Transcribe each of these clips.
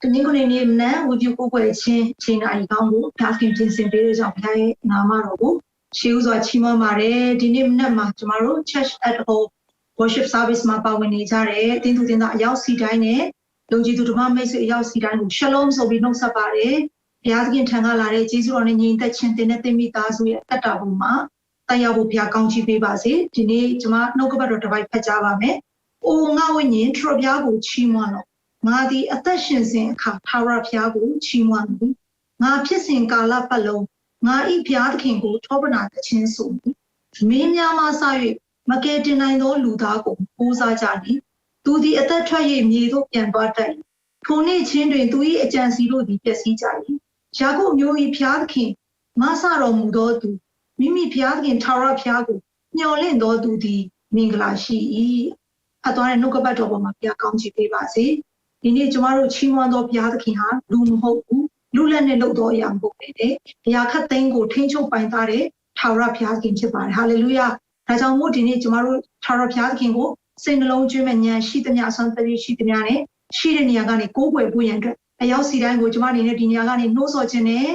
တနင်္ဂနွေနေ့မနက်ဝီပြုကိုယ်ွယ်ချင်းချိန်နာရီကောင်းကိုဘုရားခင်ပြင်ဆင်ပေးတဲ့ကြောင့်ဘုရားရဲ့နာမတော်ကိုရှေးဥစွာချီးမွမ်းပါတယ်ဒီနေ့မနက်မှာကျမတို့ Church at Home Worship Service မှာပါဝင်နေကြတဲ့တင်းသူတင်းသားအယောက်စီတိုင်းနဲ့ယုံကြည်သူဓမ္မမိတ်ဆွေအယောက်စီတိုင်းကို Shalom ဆိုပြီးနှုတ်ဆက်ပါတယ်ဘုရားသခင်ထံကလာတဲ့ကျေးဇူးတော်နဲ့ညီသက်ချင်းတင်တဲ့သင်မိသားစုရဲ့အတ္တဘုံမှာတက်ရောက်ဖို့ဘုရားကောင်းချီးပေးပါစေဒီနေ့ကျမနှုတ်ကပတ်တော်တစ်ပိုက်ဖတ်ကြားပါမယ်အိုငါဝိညာဉ်ထရဘုရားကိုချီးမွမ်းတော်ငါသည်အသက်ရှင်စဉ်အခါထာဝရဘုရားကိုချီးမွမ်းမည်ငါဖြစ်စဉ်ကာလပတ်လုံးငါ၏ဘုရားသခင်ကိုထောပနာသခြင်းဆိုမည်မင်းများမှစ၍မကယ်တင်နိုင်သောလူသားကိုကိုးစားကြသည်သူသည်အသက်ထွက်၍မြေသို့ပြန်သွားတတ်၏ထိုနေ့ချင်းတွင်သူ၏အကြံစီတို့သည်ပျက်စီးကြ၏ယာကုပ်မျိုး၏ဘုရားသခင်မဆတော်မူသောသူမိမိဘုရားသခင်ထာဝရဘုရားကိုမျှော်လင့်သောသူသည်မင်္ဂလာရှိ၏ဖတ်သွားတဲ့နှုတ်ကပတ်တော်ပေါ်မှာဘုရားကောင်းချီးပေးပါစေဒီနေ့ကျမတို့ချီးမွမ်းသောဘုရားသခင်ဟာလူမဟုတ်ဘူးလူလက်နဲ့လုပ်သောအရာမဟုတ်ပဲတဲ့ဘုရားခတ်သိမ်းကိုထိန်းချုပ်ပိုင်သားတဲ့ထာဝရဘုရားသခင်ဖြစ်ပါတယ်ဟာလေလုယာဒါကြောင့်မို့ဒီနေ့ကျမတို့ထာဝရဘုရားသခင်ကိုစိတ်နှလုံးကျွမ်းမဲ့ဉာဏ်ရှိသမျှအစွမ်းတည်းရှိသမျှနဲ့ရှိတဲ့နေရာကနေကိုးကွယ်ဖို့ရန်အတွက်အယောက်စီတိုင်းကိုကျမအနေနဲ့ဒီနေရာကနေနှိုးဆော်ခြင်းနဲ့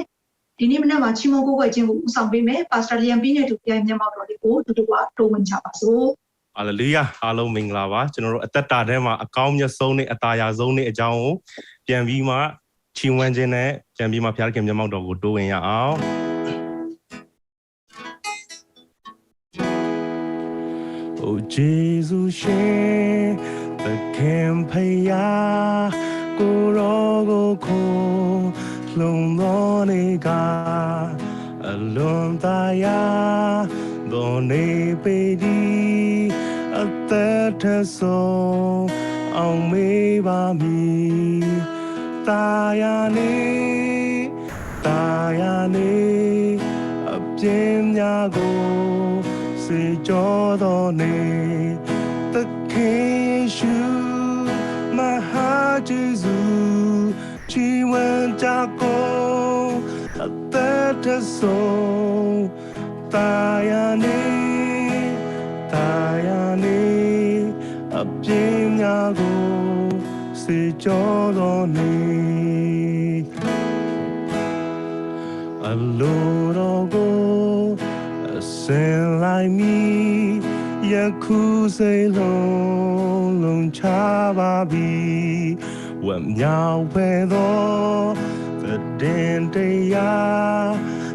ဒီနေ့မနက်မှာချီးမွမ်းကိုးကွယ်ခြင်းကိုဦးဆောင်ပေးမယ်ပါစတာလျံပြီးနေသူပြန်မျက်မှောက်တော်လေးကိုတူတူကတိုးဝင်ကြပါစို့ဟာလေလုယာအားလုံးမင်္ဂလာပါကျွန်တော်တို့အသက်တာထဲမှာအကောင်းမြတ်ဆုံးနဲ့အသာရဆုံးနဲ့အကြောင်းကိုပြန်ပြီးမှချီးမွမ်းခြင်းနဲ့ပြန်ပြီးမှဘုရားခင်မျက်မှောက်တော်ကိုတိုးဝင်ရအောင်အိုဂျေဇုရှင်သခင်ဖယားကိုရောကိုခိုးလုံးတော်နေကအလွန်သားရတော်နေပေဒီအသက်ထဆုံးအောင်မေးပါမည်တာယာနေအပြင်းများကိုစေကြောတော်နေသခင်ယေရှုမဟာဂျေဇုချီးမွမ်းကြကုန်အသက်ထဆုံးတာယာနေအပြင်းများကိုစေကြောတော်နေအလိုတော်ကိုအစင်လိုက်မည်ယခုစိတ်လုံးချပါပြီဝမ်းမြောက်ပဲသောသတင်တရား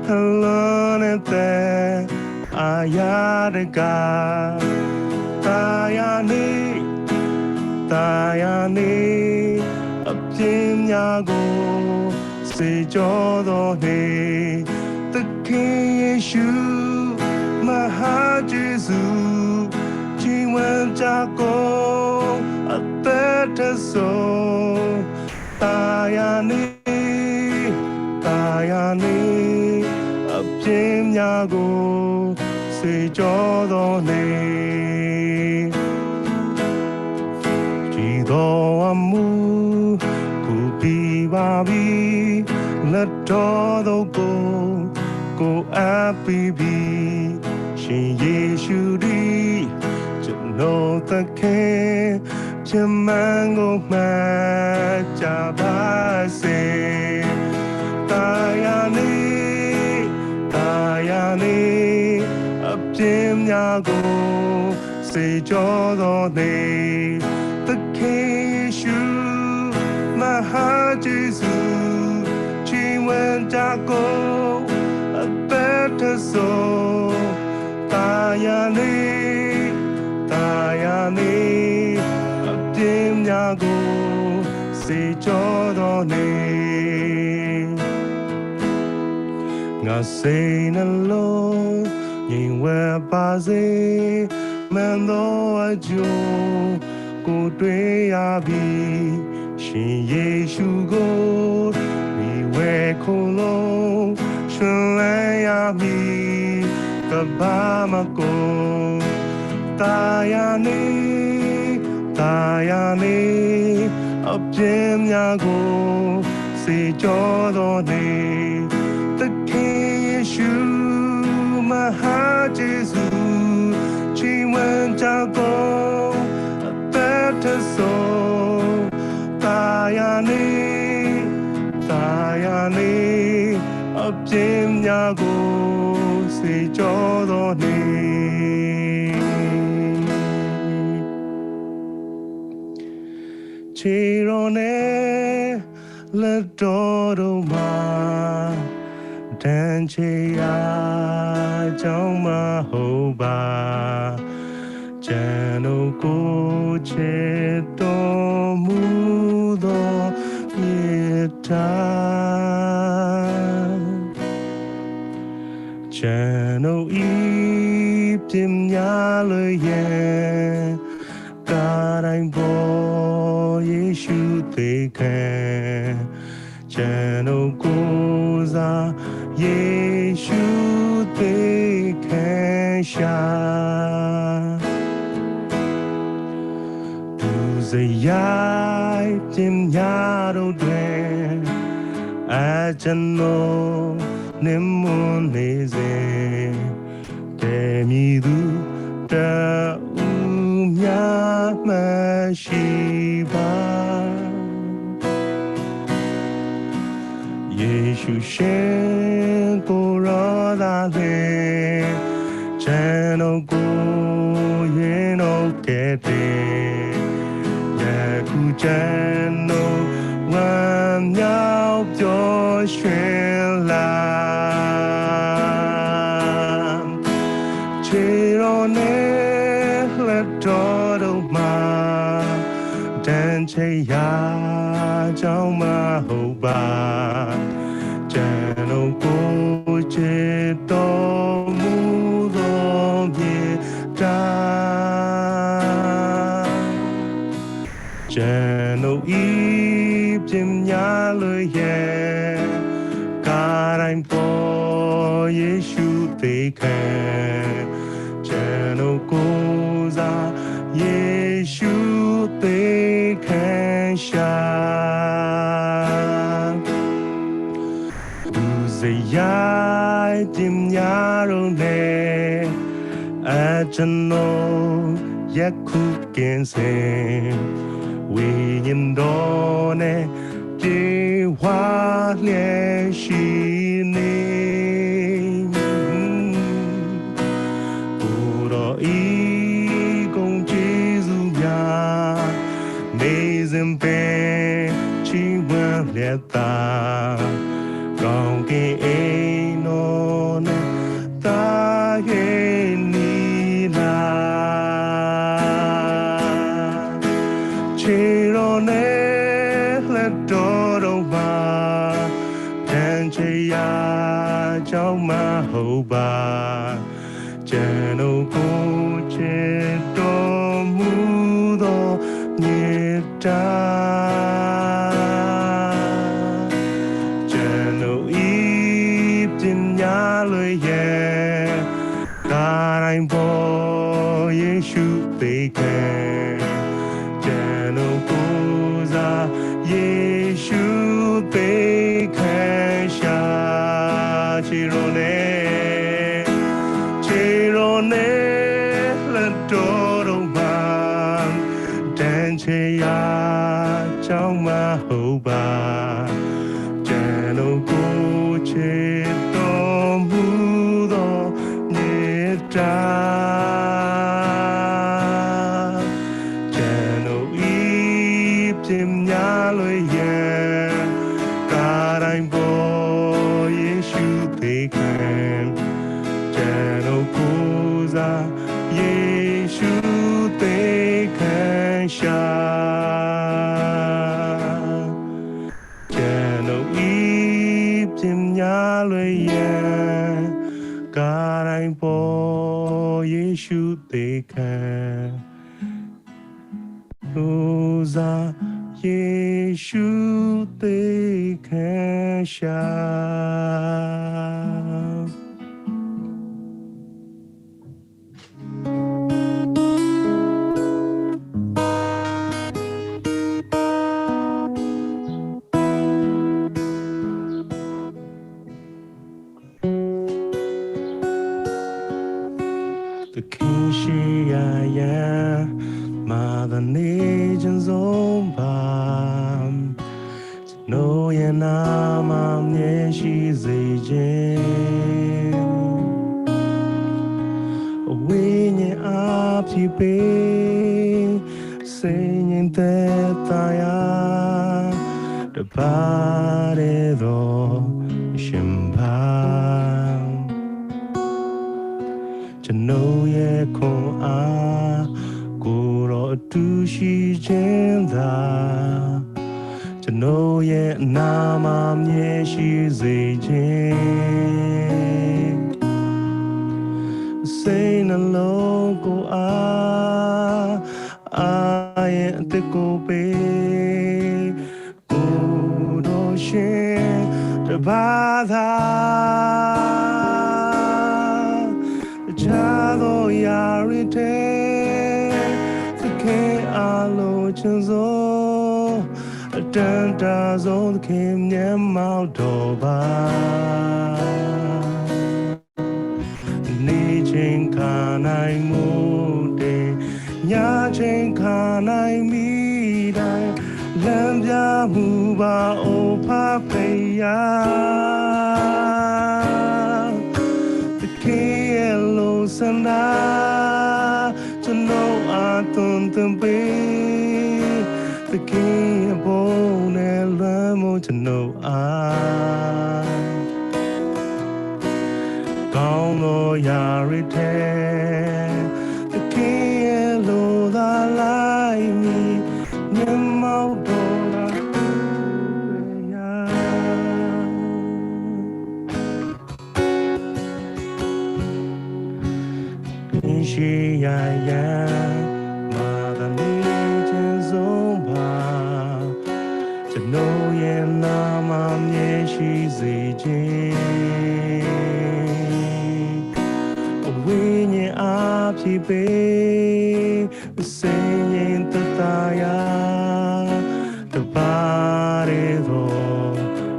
အလုံးနဲ့အာရတကာတာယာနေအပြင်းများကိုစေကြောတော်နေသခင်ယေရှုမဟာဂျေဇုချီးမွမ်းကြကုန်အသက်ထဆုံးတာယာနေအပြင်းများကိုစေကြောတော်နေကြည်တော်အမှုကိုပြီးပါပြီလက်တော်သောကိုအပ်ပြီးပြီရှင်ယေရှုဒီကျွန်တော်သခင်ချမ်းမန်ကိုမှတ်ကြပါစေတာယာနေအပြင်းများကိုစေကြောတော်နေသခင်ယေရှုမဟာဂျေဇုချီးမွမ်းကြကုန်အသက်ထဆုံးတာယာနေအပြင်းများကိုစေကြောတော်နေငါစိတ်နှလုံးငြိမ်ဝဲပါစေမှန်သောအကျိုးကိုတွေ့ရပြီရှင်ယေရှုကိုမိဝဲခုံလုံးရှင်လန်းရမည်ကဘာမကုန်တာယာနေအပြင်းများကိုစေကြောတော်နေသခင်ယေရှုမဟာဂျေဇုချီးမွမ်းကြကုန်အသက်ထဆုံးတာယာနေ ပြင်းများကိုစေကြောသောနေ့ခြေတော်နဲ့လက်တော်တို့မှာတန်ချေရာကြောင့်မဟုတ်ပါကျွန်ုပ်ကိုချစ်တော်မူသောမေတ္တာကျွန်ုပ်ဤပြင်းများလို့ရဲ့ကာတိုင်းပေါ်ယေရှုသေခံကျွန်ုပ်ကိုစားယေရှုသေခံရှာသူစရိုက်ပြင်းများတို့တွင်အကျွန်ုပ်နေမွန်နေစေတည်မည်သူတဦးများမရှိပါယေရှုရှင်ကိုရောသာလေကျွန်ုပ်ကိုရင်တော့ကဲ့တဲ့ယခုကျွန်ုပ်ဝမ်းမြောက်ပျော်ရွှင်လာခြေတော်နဲ့လက်တော်တို့မှာတန်ချေရာကြောင့်မဟုတ်ပါကျွန်ုပ်ကိုချစ်တော်မူသောမြေတာကျွန်ုပ်ဤပြင်းများလို့ရဲ့ကာတိုင်းပေါ်ယေရှုသေခံကျွန်ုပ်ကိုစားယေရှုသေခံရှာသူစရိုက်ပြင်းများတို့နဲ့အကျွန်ုပ်ယခုကင်းစင်ဝိညာဉ်တော်နဲ့ပြေဝါလျက်ရှိနေကိုယ်တော်ဤကုန်ကျေးဇူးများနေစဉ်ပင်ချီးမွမ်းလျက်သာကောင်းကင်အိမ်တော်နဲ့တာခဲ့နီလာခြေတော်နဲ့လက်တော်တို့မှာတန်ချေရာကြောင့်မဟုတ်ပါကျွန်ုပ်ကိုချစ်တော်မူသောမေတ္တာကျွန်ုပ်ဤပြင်းများလို့ရဲ့ကာတိုင်းပေါ်ယေရှုသေခံကျွန်ုပ်ကိုစားယေရှုသေခံရှာခြေတော်နဲ့လက်တော်တို့မှာတန်ချေရာကြောင့်မဟုတ်ပါကျွန်ုပ်ကိုချစ်တော်မူသောမေတ္တာကျွန်ုပ်ဤပြင်းများလို့ရဲ့ကာတိုင်းပေါ်ယေရှုသေခံကျွန်ုပ်ကိုစားယေရှုသေခံရှာကျွန်ုပ်ဤပြင်းများလို့ရဲ့ကာတိုင်းပေါ်ယေရှုသေခံကိုစားယေရှုသေခံရှာ The king she I am, mother nation's own palm. No, yeah, now, mom, yeah, she's aging. Apipe Singing Tetaya The Paredo Shimpan Chanoye Kon A Kuro Tushi Jenda Chanoye Namam Yeshi Zijin Say no logo I ain't the go be good ocean the bada the chado yarite the ke alo chenzo a tanta zone came near Moldova Nichin kanai mude, nyachin kanai midai, lambya muba opapeya. The kielo sanda, to know atun tempe. The king bone and lamo to know I. Kono yarite the kielo da lai mi nyamau dora ya Nishi ya ya madani jenzomba Jano ye namam ye shi zijin Winnie Apipe singing Tataya the Paredo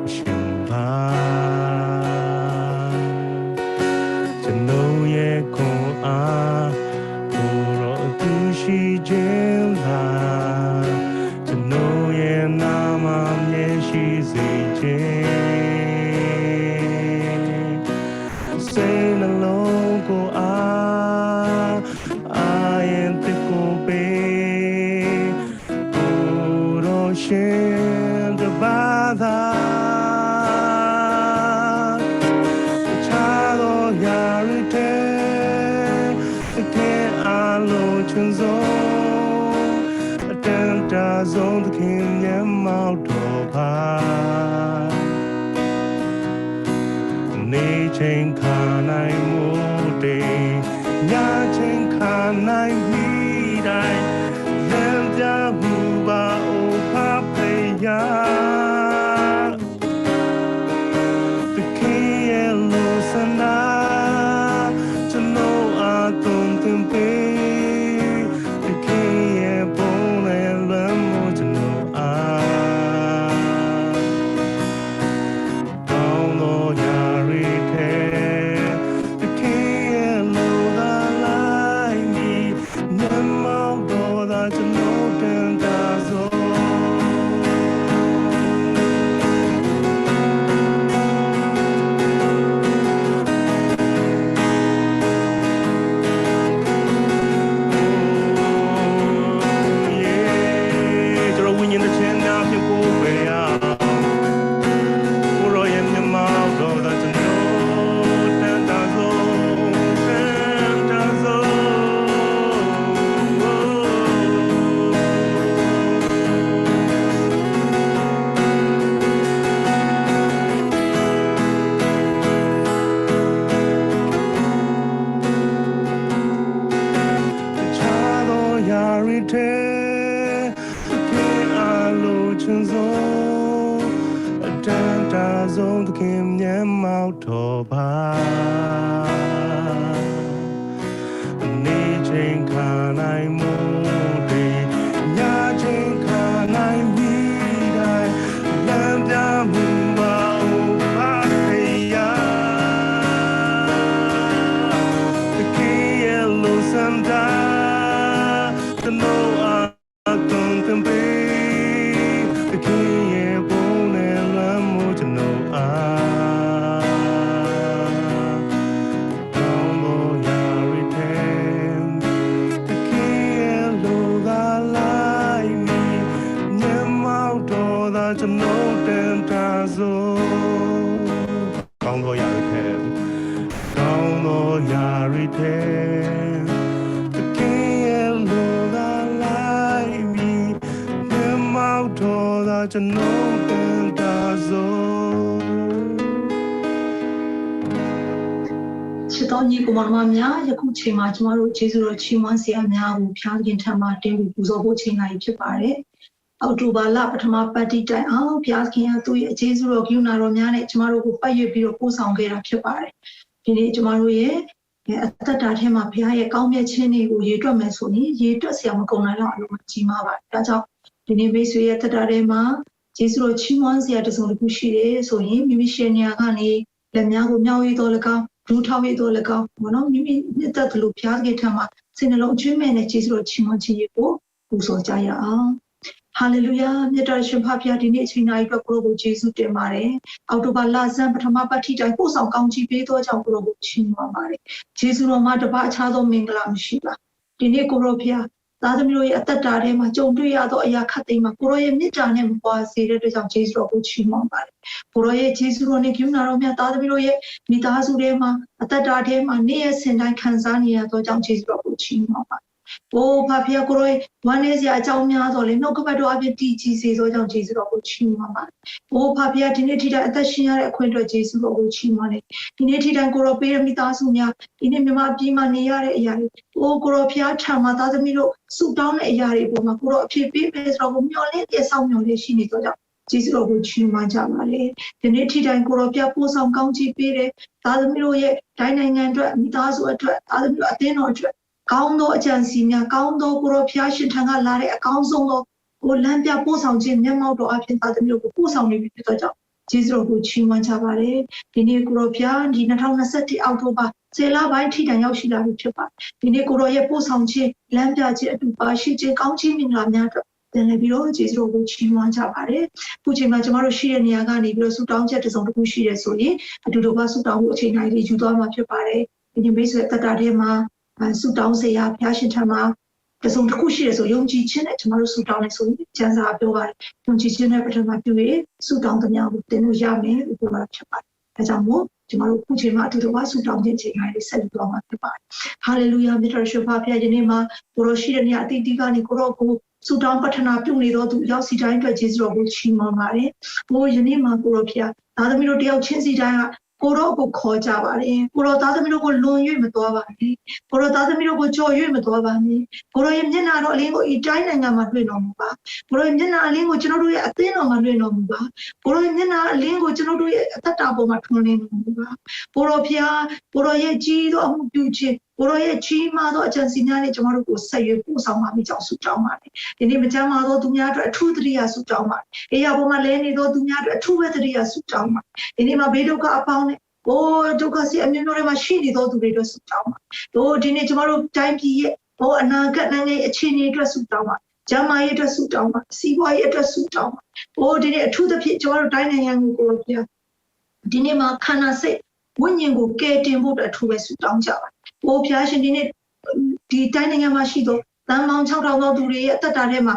Shimpa Chanoye Kon A Kuro Tushi Jenda Chanoye Namam Yeshi Zijin Say no logo I ain't the go be good ocean the bada the chado yarite the ke alo chenzo a tenta zone the king Moldova Nichin kanai mude, nyachin kanai midai, lambya muba opapeya. The kielo sana, to know atun tempe. The kie bone and lamo to know I. Nichin kanai mude, nyachin kanai midai, lambya muba opapeya. The kielo sanda, the no atun tempe, the kie bone and lamo to know I. จะน้องกันตาโซချစ်တော်ညီကိုမောင်နှမများယခုချိန်မှာကျမတို့ကျေးဇူးတော်ချီးမွမ်းစရာများကိုဖျားခင်ထံမှာတင်ပြီးပူဇော်ဖို့ချိန်လာပြီဖြစ်ပါတယ်။အောက်တိုဘာလပထမပတ်တိတိုင်အောင်ဖျားခင်ကသူ့ရဲ့ကျေးဇူးတော်ကရုဏာတော်များနဲ့ကျမတို့ကိုပတ်ရွက်ပြီးတော့ပို့ဆောင်ခဲ့တာဖြစ်ပါတယ်။ဒီနေ့ကျမတို့ရဲ့အသက်တာထဲမှာဖျားရဲ့ကောင်းမြတ်ခြင်းတွေကိုရေတွက်မယ်ဆိုရင်ရေတွက်စရာမကုန်နိုင်တော့အလုံးကြီးမားပါတယ်။ဒါကြောင့်ဒီနေ့မိတ်ဆွေရဲ့သက်တာထဲမှာကျေးဇူးတော်ချီးမွမ်းစရာတစ်စုံတစ်ခုရှိတယ်ဆိုရင်မိမိရှင်နေရာကနေလက်များကိုမြောက်ရတော်၎င်းဒူထောက်ရတော်၎င်းဘောနော်မိမိနှစ်သက်လို့ဖျားခင်ထံမှာစိတ်နှလုံးအကျွမ်းမဲ့နဲ့ကျေးဇူးတော်ချီးမွမ်းခြင်းကိုပူဇော်ကြရအောင်ဟာလေလုယာမြတ်တော်ရှင်ဖဖျားဒီနေ့အချိန်တိုင်းအတွက်ကိုရောကိုကျေးဇူးတင်ပါတယ်အောက်တိုဘာလဆန်းပထမပတ်ထိတိုင်းပို့ဆောင်ကောင်းချီးပေးသောကြောင့်ကိုရောကိုချီးမွမ်းပါတယ်ကျေးဇူးတော်မှာတပါအခြားသောမင်္ဂလာမရှိပါဒီနေ့ကိုရောဖျားသားသမီးတို့ရဲ့အသက်တာထဲမှာကြုံတွေ့ရသောအရာခတ်သိမ်းမှာကိုရောရဲ့မေတ္တာနဲ့မပွားစေတဲ့အတွက်ကြောင့်ကျေးဇူးတော်ကိုချီးမွမ်းပါတယ်ကိုရောရဲ့ကျေးဇူးတော်နဲ့ကရုဏာတော်များသားသမီးတို့ရဲ့မိသားစုထဲမှာအသက်တာထဲမှာနေ့ရက်စဉ်တိုင်းခံစားနေရသောကြောင့်ကျေးဇူးတော်ကိုချီးမွမ်းပါတယ်။အိုးဖဖျားကိုရောဝမ်းနည်းစရာအကြောင်းများတော်လေနှုတ်ကပတ်တော်အပြင်တည်ကြည်စေသောကြောင့်ကျေးဇူးတော်ကိုချီးမွမ်းပါတယ်။အိုးဖဖျားဒီနေ့ထိတိုင်းအသက်ရှင်ရတဲ့အခွင့်အရေးကျေးဇူးတော်ကိုချီးမွမ်းတယ်။ဒီနေ့ထိတိုင်းကိုရောပေးရမိသားစုများဒီနေ့မြမအပြီးမှနေရတဲ့အရာတွေအိုးကိုရောဖျားထံမှာသားသမီးတို့ဆုတောင်းတဲ့အရာတွေပေါ်မှာကိုရောအဖြစ်ပေးမယ်ဆိုတော့ကိုမျှော်လင့်တဲ့ဆောင်မျှော်လေးရှိနေသောကြောင့်ကျေးဇူးတော်ကိုချီးမွမ်းကြပါလေ။ဒီနေ့ထိတိုင်းကိုရောပြပို့ဆောင်ကောင်းချီးပေးတယ်။သားသမီးတို့ရဲ့တိုင်းနိုင်ငံအတွက်မိသားစုအတွက်သားသမီးတို့အသင်းတော်အတွက်ကောင်းသောအကြံစီများကောင်းသောကိုရောဖျားရှင်ထံကလာတဲ့အကောင်းဆုံးသောကိုလမ်းပြပို့ဆောင်ခြင်းမျက်မှောက်တော်အဖြစ်သားသမီးတို့ကိုပို့ဆောင်နေပြီဖြစ်သောကြောင့်ကျေးဇူးတော်ကိုချီးမွမ်းကြပါလေ။ဒီနေ့ကိုရောဖျားဒီ2021အောက်တိုဘာ10လပိုင်းထိတိုင်ရောက်ရှိလာပြီဖြစ်ပါတယ်။ဒီနေ့ကိုရောရဲ့ပို့ဆောင်ခြင်းလမ်းပြခြင်းအတူပါရှိခြင်းကောင်းခြင်းမင်္ဂလာများအတွက်တင်လည်းပြီးတော့ကျေးဇူးတော်ကိုချီးမွမ်းကြပါတယ်။ခုချိန်မှာကျမတို့ရှိတဲ့နေရာကနေပြီးတော့ဆုတောင်းချက်တစ်စုံတစ်ခုရှိတယ်ဆိုရင်အတူတူပါဆုတောင်းဖို့အချိန်တိုင်းလေးယူသွားမှာဖြစ်ပါတယ်။ဒီမိတ်ဆွေတက်တာထဲမှာဆုတောင်းစေရဘုရားရှင်ထံမှာတစ်စုံတစ်ခုရှိတယ်ဆိုယုံကြည်ခြင်းနဲ့ကျမတို့ဆုတောင်းနေဆိုရင်ကျမ်းစာပြောပါတယ်။ယုံကြည်ခြင်းနဲ့ပထမပြုရဆုတောင်းသမျှကိုတင်လို့ရမယ်လို့ပြောတာဖြစ်ပါတယ်။ဒါကြောင့်မို့ကျမတို့ခုချိန်မှာအတူတူပါဆုတောင်းခြင်းချိန်တိုင်းလေးဆက်ယူသွားမှာဖြစ်ပါတယ်။ဟာလေလုယာမြတ်တော်ရှင်ဖခင်ယနေ့မှာကိုရောရှိတဲ့နေရာအသီးသီးကနေကိုရောကိုဆုတောင်းပတ္ထနာပြုနေသောသူရောက်စီတိုင်းအတွက်ကျေးဇူးတော်ကိုချီးမွမ်းပါတယ်။ဘိုးယနေ့မှာကိုရောဖျားသားသမီးတို့တယောက်ချင်းစီတိုင်းကကိုရောကိုခေါ်ကြပါတယ်။ကိုရောသားသမီးတို့ကိုလွန်၍မတော်ပါနဲ့။ကိုရောသားသမီးတို့ကိုကြော်၍မတော်ပါနဲ့။ကိုရောရဲ့မျက်နှာတော်အလင်းကိုဤတိုင်းနိုင်ငံမှာတွေ့တော်မူပါ။ကိုရောရဲ့မျက်နှာအလင်းကိုကျွန်တော်တို့ရဲ့အသင်းတော်မှာတွေ့တော်မူပါ။ကိုရောရဲ့မျက်နှာအလင်းကိုကျွန်တော်တို့ရဲ့အသက်တာပေါ်မှာထွန်းလင်းတော်မူပါ။ကိုရောဖျားကိုရောရဲ့ကြီးသောအမှုပြုခြင်းကိုရောရဲ့ကြီးမားသောအကြံစီများနဲ့ကျွန်တော်တို့ကိုဆက်ရွပို့ဆောင်ပါမိကြောင်းဆုတောင်းပါတယ်။ဒီနေ့မကြမ်းမာသောသူများအတွက်အထူးသတိရဆုတောင်းပါတယ်။အေရပေါ်မှာလဲနေသောသူများအတွက်အထူးပဲသတိရဆုတောင်းပါတယ်။ဒီနေ့မှာဘေးဒုက္ခအပေါင်းနဲ့ဒုက္ခစီအမျိုးမျိုးတွေမှာရှိနေသောသူတွေအတွက်ဆုတောင်းပါတယ်။ဒီနေ့ကျွန်တော်တို့တိုင်းပြည်ရဲ့အနာဂတ်နိုင်ငံရဲ့အခြေအနေအတွက်ဆုတောင်းပါတယ်။ကျမ်းမာရေးအတွက်ဆုတောင်းပါတယ်။စီးပွားရေးအတွက်ဆုတောင်းပါတယ်။ဒီနေ့အထူးသဖြင့်ကျွန်တော်တို့တိုင်းနိုင်ငံကိုကိုယ်ပြဒီနေ့မှာခန္ဓာစိတ်ဝိညာဉ်ကိုကယ်တင်ဖို့အထူးပဲဆုတောင်းကြပါတယ်။ဘုရားရှင်ဒီနေ့ဒီတိုင်းနိုင်ငံမှာရှိသောတန်ပေါင်း6000သောသူတွေရဲ့အသက်တာထဲမှာ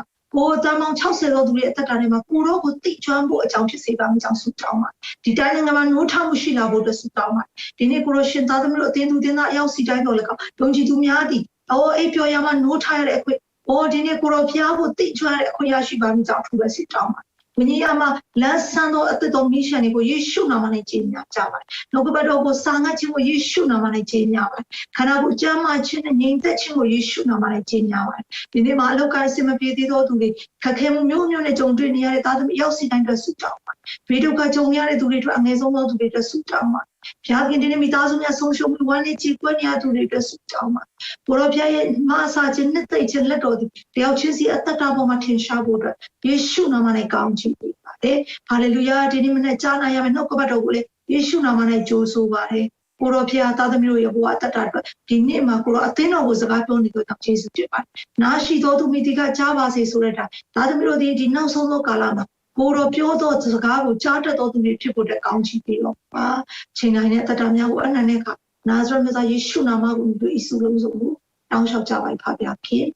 တန်ပေါင်း60သောသူတွေအသက်တာထဲမှာကိုရောကိုသိကျွမ်းဖို့အကြောင်းဖြစ်စေပါမယ်ကြောင့်ဆုတောင်းပါတယ်။ဒီတိုင်းနိုင်ငံမှာနိုးထမှုရှိလာဖို့အတွက်ဆုတောင်းပါတယ်။ဒီနေ့ကိုရောရှင်သားသမီးတို့အသင်းသူအသင်းသားအယောက်စီတိုင်းတော်လည်းကောင်းယုံကြည်သူများသည်အိပ်ပျော်ရမှာနိုးထရတဲ့အခွင့်ဒီနေ့ကိုရောဖျားဖို့သိကျွမ်းတဲ့အခွင့်ရရှိပါမယ်ကြောင့်အထူးပဲဆုတောင်းပါတယ်။ဝိညာဉ်အမလမ်းဆန်းသောအသက်တော်မိရှန်တွေကိုယေရှုနာမနဲ့ကြေညာကြပါတယ်။နှုတ်ကပတ်တော်ကိုစာငတ်ခြင်းကိုယေရှုနာမနဲ့ကြေညာပါတယ်။ခန္ဓာကိုယ်ကျမ်းမာခြင်းနဲ့ငြိမ်သက်ခြင်းကိုယေရှုနာမနဲ့ကြေညာပါတယ်။ဒီနေ့မှာအလောက်ကစင်မပြေသေးသောသူတွေခက်ခဲမှုမျိုးမျိုးနဲ့ကြုံတွေ့နေရတဲ့သားသမီးရောက်စီတိုင်းအတွက်ဆုတောင်းပါတယ်။ဘေးဒုက္ခကြုံရတဲ့သူတွေအတွက်အငယ်ဆုံးသောသူတွေအတွက်ဆုတောင်းပါတယ်။ဘုရားခင်ဒီနေ့မိသားစုများဆုံးရှုံးမှုဝမ်းနည်းကြေကွဲနေရသူတွေအတွက်ဆုတောင်းပါတယ်။ဘုရားဖျားရဲ့မဆာခြင်းနှစ်သိမ့်ခြင်းလက်တော်သည်တယောက်ချင်းစီအသက်တာပေါ်မှာထင်ရှားဖို့အတွက်ယေရှုနာမနဲ့ကောင်းချီးပေးပါတယ်။ဟာလေလုယာဒီနေ့မနေ့ကြားနာရမယ့်နှုတ်ကပတ်တော်ကိုလည်းယေရှုနာမနဲ့ကြိုးဆိုပါတယ်။ဘုရားဖျားသားသမီးတို့ရဲ့ဘဝအသက်တာအတွက်ဒီနေ့မှာကိုရောအသင်းတော်ကိုစကားပြောနေတော့ကြောင့်ယေရှုဖြစ်ပါတယ်။နာရှိသောသူမိတိကကြားပါစေဆိုတဲ့သားသမီးတို့ဒီနောက်ဆုံးသောကာလမှာကိုရောပြောသောစကားကိုကြားတတ်သောသူတွေဖြစ်ဖို့အတွက်ကောင်းချီးပေးတော့ပါချိန်တိုင်းနဲ့တတများကိုအနန္တနဲ့ကနာဇရက်မြတ်ယေရှုနာမကိုမြည်အစုလုံးစုံကိုတောင်းလျှောက်ကြပါဖပါဖြစ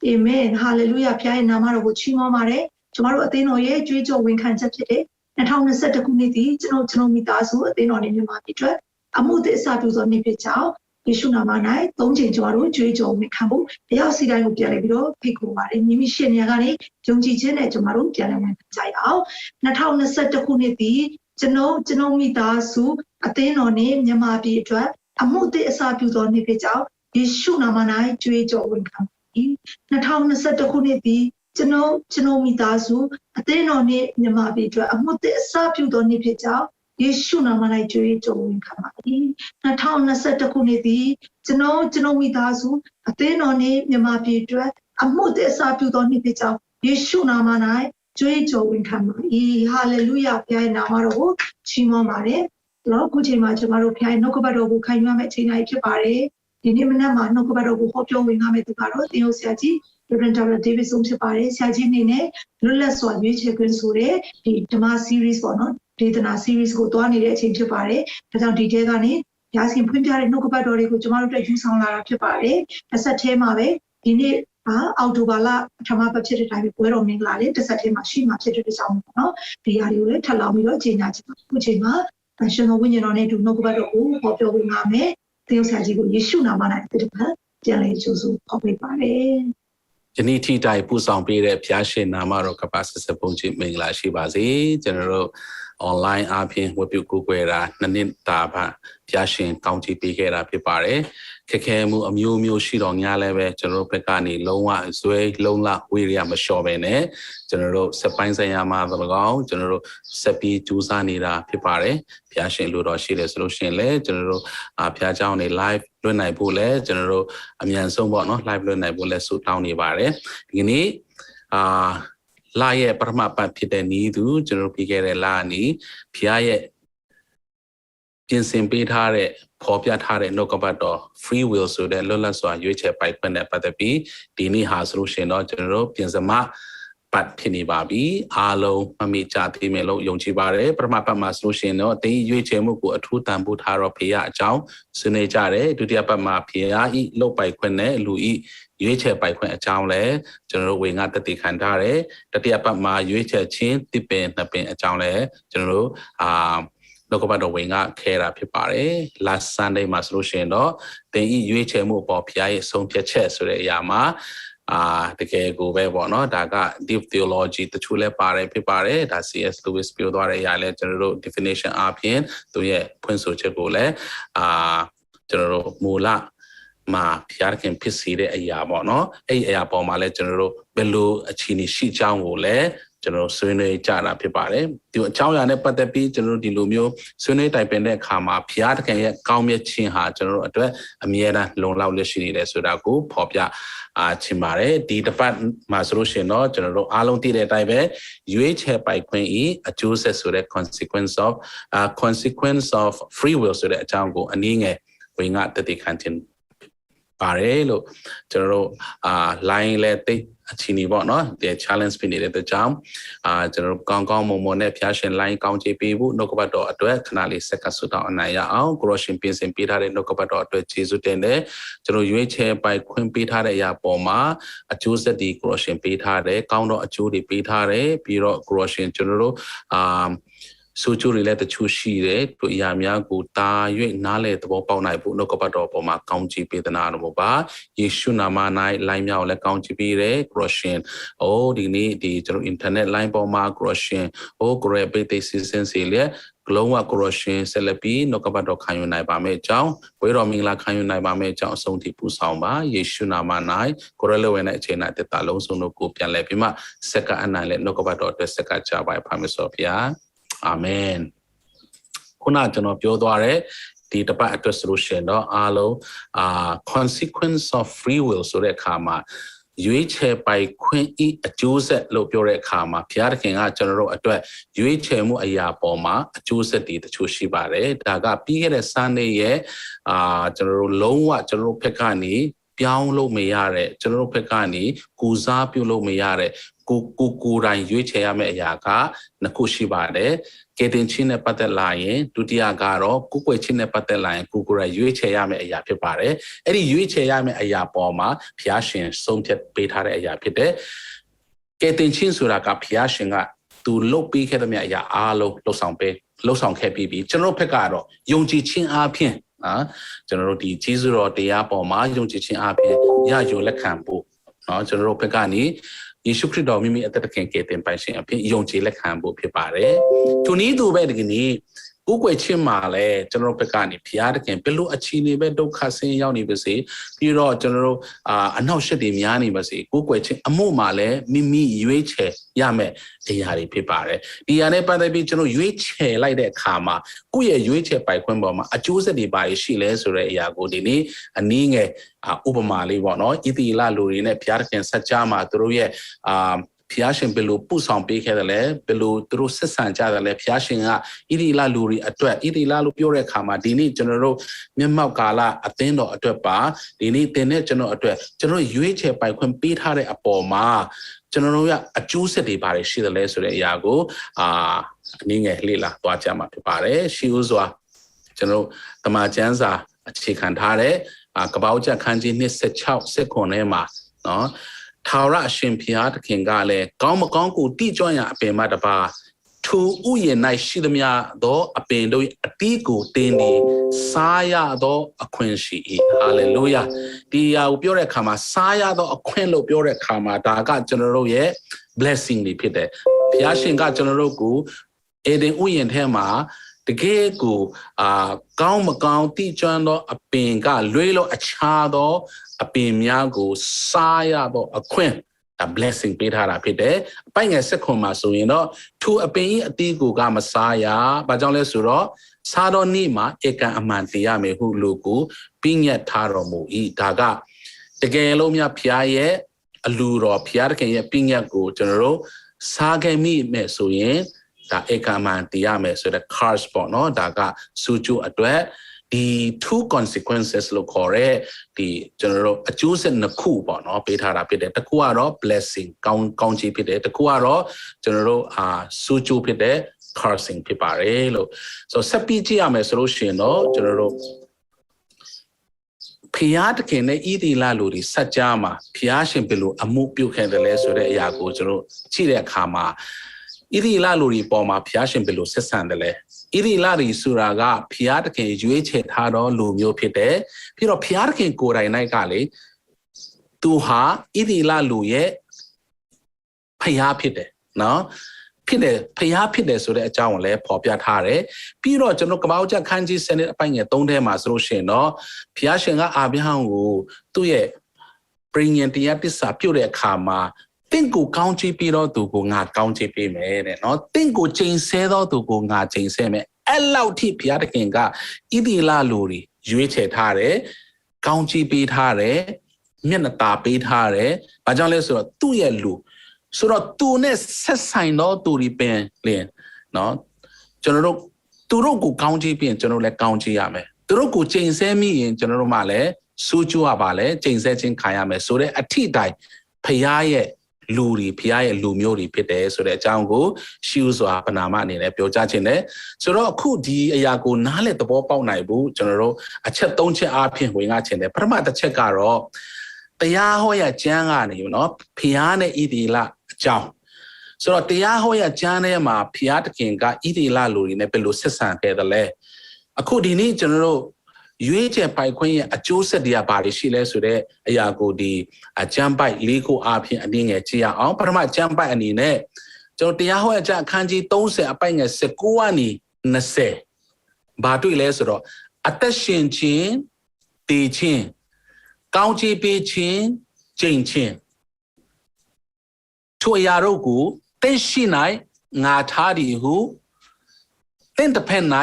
်အာမင်ဟာလေလုယာဖခင်ရဲ့နာမတော်ကိုချီးမွမ်းပါတယ်ကျွန်တော်တို့အသင်းတော်ရဲ့ကြွေးကြော်ဝန်ခံချက်ဖြစ်တဲ့2021ခုနှစ်ဒီကျွန်တော်မိသားစုအသင်းတော်နဲ့မြန်မာပြည်အတွက်အမှုသစ်အစပြုသောနေ့ဖြစ်ကြောင်း ယေရှုနာမ၌သုံးချိန်ကျွန်တော်တို့ကြွေးကြော်ဝင်ခံဖို့တယောက်စီတိုင်းကိုပြန်လဲပြီးတော့ဖိတ်ခေါ်ပါတယ်မိမိရှင်နေရာကနေယုံကြည်ခြင်းနဲ့ကျွန်တော်တို့ပြန်လဲဝင်ကြရအောင်2021ခုနှစ်ဒီကျွန်တော်မိသားစုအသင်းတော်နဲ့မြန်မာပြည်အတွက်အမှုသစ်အစာပြုသောနေ့ဖြစ်ကြောင်းယေရှုနာမ၌ကြွေးကြော်ဝင်ခံပြီး2021ခုနှစ်ဒီကျွန်တော်မိသားစုအသင်းတော်နဲ့မြန်မာပြည်အတွက်အမှုသစ်အစာပြုသောနေ့ဖြစ်ကြောင်းယေရှုနာမ၌ကြွေးကြော်ဝင်ခံပါ၏2021ခုနှစ်ဒီကျွန်တော်မိသားစုအသင်းတော်နဲ့မြန်မာပြည်အတွက်အမှုသစ်အစာပြုသောနေ့ဖြစ်ကြောင်းယေရှုနာမ၌ကြွေးကြော်ဝင်ခံပါ၏ဟာလေလုယာဘုရားရဲ့နာမတော်ကိုချီးမွမ်းပါတယ်တော့ခုချိန်မှာကျွန်တော်တို့ဘုရားရဲ့နှုတ်ကပတ်တော်ကိုခံယူရမယ့်အချိန်တိုင်းဖြစ်ပါတယ်ဒီနေ့မနက်မှာနှုတ်ကပတ်တော်ကိုဟောပြောဝင်ရမယ့်သူကတော့သင်တို့ဆရာကြီးReverend David ဆုံးဖြစ်ပါတယ်ဆရာကြီးအနေနဲ့လွတ်လပ်စွာရွေးချယ်ခွင့်ဆိုတဲ့ဒီဓမ္မ series ပေါ့နော်ဒေသနာ series ကိုတွားနေတဲ့အချိန်ဖြစ်ပါတယ်ဒါကြောင့်ဒီထဲကနေရရှင်ဖွင့်ပြတဲ့နှုတ်ကပတ်တော်တွေကိုကျွန်တော်တို့အတွက်ယူဆောင်လာတာဖြစ်ပါတယ်တစ်ဆက်တည်းမှာပဲဒီနေ့အောက်တိုဘာလပထမပတ်ဖြစ်တဲ့တိုင်းပွဲတော်မင်္ဂလာလေးတစ်ဆက်တည်းမှာရှိမှဖြစ်တဲ့အကြောင်းပေါ့နော်ဒီဟာတွေကိုလည်းထပ်လောင်းပြီးတော့ကြေညာချင်ပါတယ်အခုချိန်မှာရှင်တော်ဝိညာဉ်တော်နဲ့ဒီနှုတ်ကပတ်တော်ကိုဟောပြောပေးပါမယ်သင်ဆရာကြီးကိုယေရှုနာမ၌တပတ်ပြန်လည်ကြိုဆိုဟောပေးပါတယ်ယနေ့ထိတိုင်ပူဆောင်ပေးတဲ့ဘုရားရှင်နာမတော်ကပါဆက်ဆက်ပုံချမင်္ဂလာရှိပါစေကျွန်တော်တို့ online အပြင်ဝက်ပြုကိုွယ်တာနှစ်တာပါဘုရားရှင်ကောင်းချီးပေးခဲ့တာဖြစ်ပါတယ်ခက်ခဲမှုအမျိုးမျိုးရှိတော်များလည်းပဲကျွန်တော်တို့ဘက်ကနေလုံးဝဇွဲလုံးလဝေးရမလျှော့ပဲနဲ့ကျွန်တော်တို့စပိုင်းဆိုင်ရာမှာတော့ကောင်းကျွန်တော်တို့စက်ပြီးကြိုးစားနေတာဖြစ်ပါတယ်ဘုရားရှင်လိုတော်ရှိတယ်ဆိုလို့ရှိရင်လည်းကျွန်တော်တို့ဘုရားကျောင်းနေ live လွှင့်နိုင်ဖို့လည်းကျွန်တော်တို့အမြန်ဆုံးပေါ့နော် live လွှင့်နိုင်ဖို့လည်းဆုတောင်းနေပါတယ်ဒီနေ့လာရဲ့ပထမပတ်ဖြစ်တဲ့နီးသူကျွန်တော်ပြီးခဲ့တဲ့လာနီးဘုရားရဲ့ပြင်ဆင်ပေးထားတဲ့ပေါ်ပြထားတဲ့နှုတ်ကပတ်တော် free will ဆိုတဲ့လွတ်လပ်စွာရွေးချယ်ပိုင်ခွင့်နဲ့ပတ်သက်ပြီးဒီနေ့ဟာဆိုလို့ရှိရင်တော့ကျွန်တော်တို့ပြင်စမပတ်ဖြစ်နေပါပြီအားလုံးမမေ့ကြသေးမယ်လို့ယုံကြည်ပါတယ်ပထမပတ်မှာဆိုလို့ရှိရင်တော့တင်းရွေးချယ်မှုကိုအထူးတန်ဖိုးထားတော့ဖေရအကြောင်းဆွေးနွေးကြတယ်ဒုတိယပတ်မှာဖေရဤလုတ်ပိုင်ခွင့်နဲ့လူဤရွေးချယ်ပိုင်ခွင့်အကြောင်းလဲကျွန်တော်တို့ဝေငါတတိခံထားတယ်တတိယပတ်မှာရွေးချယ်ခြင်းတစ်ပင်နှစ်ပင်အကြောင်းလဲကျွန်တော်တို့လောကပတ်တော်ဝင်ကခဲတာဖြစ်ပါတယ် last Sunday မှာဆိုလို့ရှိရင်တော့တင်ဤရွေးချယ်မှုပေါ်ဖျားရဲ့ဆုံးဖြတ်ချက်ဆိုတဲ့အရာမှာတကယ်ကိုပဲပေါ့နော်ဒါက deep theology တချို့လဲပါတယ်ဖြစ်ပါတယ်ဒါ C.S. Lewis ပြောသွားတဲ့အရာလဲကျွန်တော်တို့ definition အပြင်သူရဲ့ဖွင့်ဆိုချက်ကိုလဲကျွန်တော်တို့မူလမှာဖျားခင်ဖြစ်စီတဲ့အရာပေါ့နော်အဲ့ဒီအရာပေါ်မှာလဲကျွန်တော်တို့ဘယ်လိုအခြေအနေရှိချောင်းကိုလဲကျွန်တော်ဆွေးနွေးကြတာဖြစ်ပါတယ်ဒီအကြောင်းအရာနဲ့ပတ်သက်ပြီးကျွန်တော်တို့ဒီလိုမျိုးဆွေးနွေးတိုင်ပင်တဲ့အခါမှာဘုရားသခင်ရဲ့ကောင်းမြတ်ခြင်းဟာကျွန်တော်တို့အတွက်အမြဲတမ်းလုံလောက်လက်ရှိနေတယ်ဆိုတာကိုဖော်ပြချင်ပါတယ်ဒီတစ်ပတ်မှာဆိုလို့ရှိရင်တော့ကျွန်တော်တို့အားလုံးသိတဲ့အတိုင်းပဲရွေးချယ်ပိုင်ခွင့်ဤအကျိုးဆက်ဆိုတဲ့ consequence of free will ဆိုတဲ့အကြောင်းကိုအနည်းငယ်ဝင်ကတည်ခံခြင်းပါတယ်လို့ကျွန်တော်တို့line လဲတိတ်အချီနေပေါ့နော်ဒီ challenge ဖြစ်နေတဲ့အတွက်ကြောင့်ကျွန်တော်တို့ကောင်းကောင်းမွန်မွန်နဲ့ဖျားရှင် line ကောင်းချေးပေးဖို့နှုတ်ကပတ်တော်အတွက်ခဏလေးစက္ကဆုတောင်းအနိုင်ရအောင်ကိုရရှင်ပြင်ဆင်ပေးထားတဲ့နှုတ်ကပတ်တော်အတွက်ကျေးဇူးတင်တယ်ကျွန်တော်ရွေးချယ်ပိုင်ခွင့်ပေးထားတဲ့အရာပေါ်မှာအကျိုးဆက်ဒီကိုရရှင်ပေးထားတယ်ကောင်းသောအကျိုးတွေပေးထားတယ်ပြီးတော့ကိုရရှင်ကျွန်တော်တို့ဆိုချိုတွေလည်းတချို့ရှိတယ်သူအရာများကိုတာ၍နားလေသဘောပေါက်နိုင်ဖို့နှုတ်ကပတ်တော်ပေါ်မှာကောင်းချီးပေးသနာတော်ပါယေရှုနာမ၌လိုင်းမြောက်လည်းကောင်းချီးပေးတယ်ကရရှင်ဒီနေ့ဒီကျွန်တော် internet line ပေါ်မှာကရရှင်ကိုရပေတေစီစင်စီလေဂလုံးဝကရရှင်ဆက်လက်ပြီးနှုတ်ကပတ်တော်ခံယူနိုင်ပါမယ်အကြောင်းဝေတော်မင်္ဂလာခံယူနိုင်ပါမယ်အကြောင်းအဆုံးထိပူဆောင်ပါယေရှုနာမ၌ကိုရလဝဲနဲ့အချိန်နဲ့တက်တာလုံးစုံတို့ကိုပြန်လဲပြီးမှစက္ကအနံနဲ့နှုတ်ကပတ်တော်အတွက်စက္ကကြပါဖာမစောဖျားအာမင်ခုနကျွန်တော်ပြောသွားတဲ့ဒီတပတ်အတွက်ဆိုလို့ရှိရင်တော့အားလုံးconsequence of free will ဆိုတဲ့အခါမှာရွေးချယ်ပိုင်ခွင့်ဤအကျိုးဆက်လို့ပြောတဲ့အခါမှာဘုရားသခင်ကကျွန်တော်တို့အတွက်ရွေးချယ်မှုအရာပေါ်မှာအကျိုးဆက်တွေတချို့ရှိပါတယ်ဒါကပြီးခဲ့တဲ့ Sunday ရဲ့ကျွန်တော်တို့လုံးဝကျွန်တော်တို့ဘက်ကနေပြောင်းလို့မရတဲ့ကျွန်တော်တို့ဘက်ကနေကူစားပြုလို့မရတဲ့ကိုယ်တိုင်ရွေးချယ်ရမယ့်အရာကနှစ်ခုရှိပါတယ်ကယ်တင်ခြင်းနဲ့ပတ်သက်လာရင်ဒုတိယကတော့ကိုယ်ွယ်ခြင်းနဲ့ပတ်သက်လာရင်ကိုယ်တိုင်ရွေးချယ်ရမယ့်အရာဖြစ်ပါတယ်အဲ့ဒီရွေးချယ်ရမယ့်အရာပေါ်မှာဘုရားရှင်ဆုံးဖြတ်ပေးထားတဲ့အရာဖြစ်တယ်ကယ်တင်ခြင်းဆိုတာကဘုရားရှင်ကသူလုပ်ပေးခဲ့တဲ့အရာအားလုံးလှုပ်ဆောင်ခဲ့ပြီးကျွန်တော်ဘက်ကတော့ယုံကြည်ခြင်းအားဖြင့် ကျွန်တော်တို့ဒီဂျေဇုတော်တရားပေါ်မှာယုံကြည်ခြင်းအပြင်ရယူလက်ခံဖို့ကျွန်တော်တို့ဘက်ကနေယေရှုခရစ်တော်မိမိအသက်သခင်ကယ်တင်ပိုင်ရှင်အဖြစ်ယုံကြည်လက်ခံဖို့ဖြစ်ပါတယ်။ထိုနည်းသူပဲဒီကနေ့ကိုယ်ွယ်ချင်းမှာလဲကျွန်တော်တို့ဘက်ကနေဖျားသခင်ဘယ်လိုအခြေအနေပဲဒုက္ခဆင်းရောက်နေပါစေပြီးတော့ကျွန်တော်တို့အနောက်ရှက်တွေများနေပါစေကိုယ်ွယ်ချင်းအမှုမှာလဲမိမိရွေးချယ်ရမယ်အရာတွေဖြစ်ပါတယ်။ဒီအရာနဲ့ပတ်သက်ပြီးကျွန်တော်ရွေးချယ်လိုက်တဲ့အခါမှာကိုယ့်ရဲ့ရွေးချယ်ပိုင်ခွင့်ပေါ်မှာအကျိုးဆက်တွေပါရှိလဲဆိုတဲ့အရာကိုဒီနေ့အနည်းငယ်ဥပမာလေးပေါ့နော်ဣတိလလူတွေနဲ့ဘုရားသခင်ဆက်ကြားမှာသူတို့ရဲ့ဘုရားရှင်ဘယ်လိုပူဆောင်ပေးခဲ့တယ်လဲဘယ်လိုသူတို့ဆက်ဆံကြတယ်လဲဘုရားရှင်ကဣတိလလူတွေအတွက်ဣတိလလို့ပြောတဲ့အခါမှာဒီနေ့ကျွန်တော်တို့မျက်မှောက်ကာလအသင်းတော်အတွက်ပါဒီနေ့သင်တဲ့ကျွန်တော်အတွက်ကျွန်တော်ရွေးချယ်ပိုင်ခွင့်ပေးထားတဲ့အပေါ်မှာကျွန်တော်တို့ရအကျိုးဆက်တွေပါတယ်ရှိတယ်လဲဆိုတဲ့အရာကိုအနည်းငယ်လေ့လာသွားကြမှာဖြစ်ပါတယ်ရှိဦးစွာကျွန်တော်တမန်ကျမ်းစာအခြေခံထားတဲ့ကပ္ပဦးကျမ်းခန်းကြီး26 19ထဲမှာနော်ထာဝရအရှင်ဘုရားသခင်ကလည်းကောင်းမကောင်းကိုတိကျွမ်းရအပင်မတပါထိုဥယျာဉ်၌ရှိသမျှသောအပင်တို့အတီးကိုတင်းနေစားရသောအခွင့်ရှိ၏ဟာလေလုယာဒီအရာကိုပြောတဲ့အခါမှာစားရသောအခွင့်လို့ပြောတဲ့အခါမှာဒါကကျွန်တော်တို့ရဲ့ blessing တွေဖြစ်တယ်ဘုရားရှင်ကကျွန်တော်တို့ကိုအေဒင်ဥယျာဉ်ထဲမှာတကယ်ကိုကောင်းမကောင်းတိကျွမ်းသောအပင်ကလွဲလို့အခြားသောအပင်များကိုစားရသောအခွင့်blessing ပေးထားတာဖြစ်တယ်အပိုင်ငယ်ဆက်ခွန်မှာဆိုရင်တော့ထိုအပင်၏အသီးကိုကမစားရဘာကြောင့်လဲဆိုတော့စားတော့နေ့မှာဧကန်အမှန်တရားမယ်ဟုလူကိုပြညတ်ထားတော်မူ၏ဒါကတကယ်လို့များဖျားရဲ့အလူတော်ဖျားတခင်ရဲ့ပြညတ်ကိုကျွန်တော်တို့စားခဲ့မိမယ်ဆိုရင်ဒါဧကန်အမှန်တရားမယ်ဆိုတဲ့ curse ပေါ့နော်ဒါကစူးကျူအတွက်ဒီ two consequences လို့ခေါ်တဲ့ဒီကျွန်တော်တို့အကျိုးဆက်နှစ်ခုပေါ့နော်ပေးထားတာဖြစ်တယ်တစ်ခုကတော့ blessing ကောင်းချီးဖြစ်တယ်တစ်ခုကတော့ကျွန်တော်တို့စူးကျူးဖြစ်တဲ့ cursing ဖြစ်ပါတယ်လို့ဆိုဆက်ပြီးကြည့်ရမယ်ဆိုလို့ရှိရင်တော့ကျွန်တော်တို့ဖျားတခင်နဲ့ဣတိလလူတွေစัจ जा မှာဖျားရှင်ဘယ်လိုအမှုပြုခဲ့တယ်လဲဆိုတဲ့အရာကိုကျွန်တော်ကြည့်တဲ့အခါမှာဣတိလလူတွေပေါ်မှာဖျားရှင်ဘယ်လိုဆက်ဆံတယ်လဲဣတိလတွေဆိုတာကဖျားတခင်ရွေးချယ်ထားသောလူမျိုးဖြစ်တယ်ပြီးတော့ဖျားတခင်ကိုယ်တိုင်၌ကလေသူဟာဣတိလလူရဲ့ဖျားဖြစ်တယ်နော်ဖြစ်တယ်ဖျားဖြစ်တယ်ဆိုတဲ့အကြောင်းကိုလည်းဖော်ပြထားတယ်ပြီးတော့ကျွန်တော်ကပ္ပဦးကျမ်းခန်းကြီးစနစ်အပိုင်းငယ်3ထဲမှာဆိုလို့ရှိရင်တော့ဖျားရှင်ကအာဗြဟံကိုသူ့ရဲ့ပရိညင်တရားတစ္ဆာပြုတ်တဲ့အခါမှာတင့်ကိုကောင်းချီးပြီးတော့သူကိုငါကောင်းချီးပေးမယ်တဲ့နော်တင့်ကိုချိန်ဆတော့သူကိုငါချိန်ဆမယ်အဲ့လောက်ထိဘုရားသခင်ကဣတိလလူတွေရွေးချယ်ထားတယ်ကောင်းချီးပေးထားတယ်မျက်နှာตาပေးထားတယ်ဘာကြောင့်လဲဆိုတော့သူ့ရဲ့လူဆိုတော့သူနဲ့ဆက်ဆိုင်တော့သူတွေပင်လင်နော်ကျွန်တော်တို့သူတို့ကိုကောင်းချီးပြီးရင်ကျွန်တော်လည်းကောင်းချီးရမယ်သူတို့ကိုချိန်ဆမိရင်ကျွန်တော်တို့မှလည်းစူးကျူးရပါလေချိန်ဆခြင်းခံရမယ်ဆိုတဲ့အထိတိုင်ဘုရားရဲ့လူတွေဖျားရဲ့လူမျိုးတွေဖြစ်တယ်ဆိုတဲ့အကြောင်းကိုရှုစွာပနာမအနေနဲ့ပြောကြားခြင်းနဲ့ဆိုတော့အခုဒီအရာကိုနားလည်သဘောပေါက်နိုင်ဘူးကျွန်တော်တို့အချက်၃ချက်အားဖြင့်ဝင်ငါခြင်းတယ်ပထမတစ်ချက်ကတော့တရားဟောရကျမ်းကနေနော်ဖျားနဲ့ဣတိလအကြောင်းဆိုတော့တရားဟောရကျမ်းထဲမှာဖျားတခင်ကဣတိလလူတွေနဲ့ဘယ်လိုဆက်ဆံခဲ့တယ်လဲအခုဒီနေ့ကျွန်တော်တို့ရွေးချယ်ပိုင်ခွင့်ရဲ့အကျိုးဆက်တွေကဘာတွေရှိလဲဆိုတဲ့အရာကိုဒီကျမ်းပိုက်၄ခုအားဖြင့်အနည်းငယ်ကြည့်ရအောင်ပထမကျမ်းပိုက်အနေနဲ့ကျွန်တော်တရားဟောအကျအခန်းကြီး30အပိုက်ငယ်19ကနေ20ဘာတွေ့လဲဆိုတော့အသက်ရှင်ခြင်းတည်ခြင်းကောင်းချီးပေးခြင်းကျင့်ခြင်းထိုအရာတို့ကိုသင်ရှိ၌ငါထားသည်ဟုသင်တစ်ဖက်၌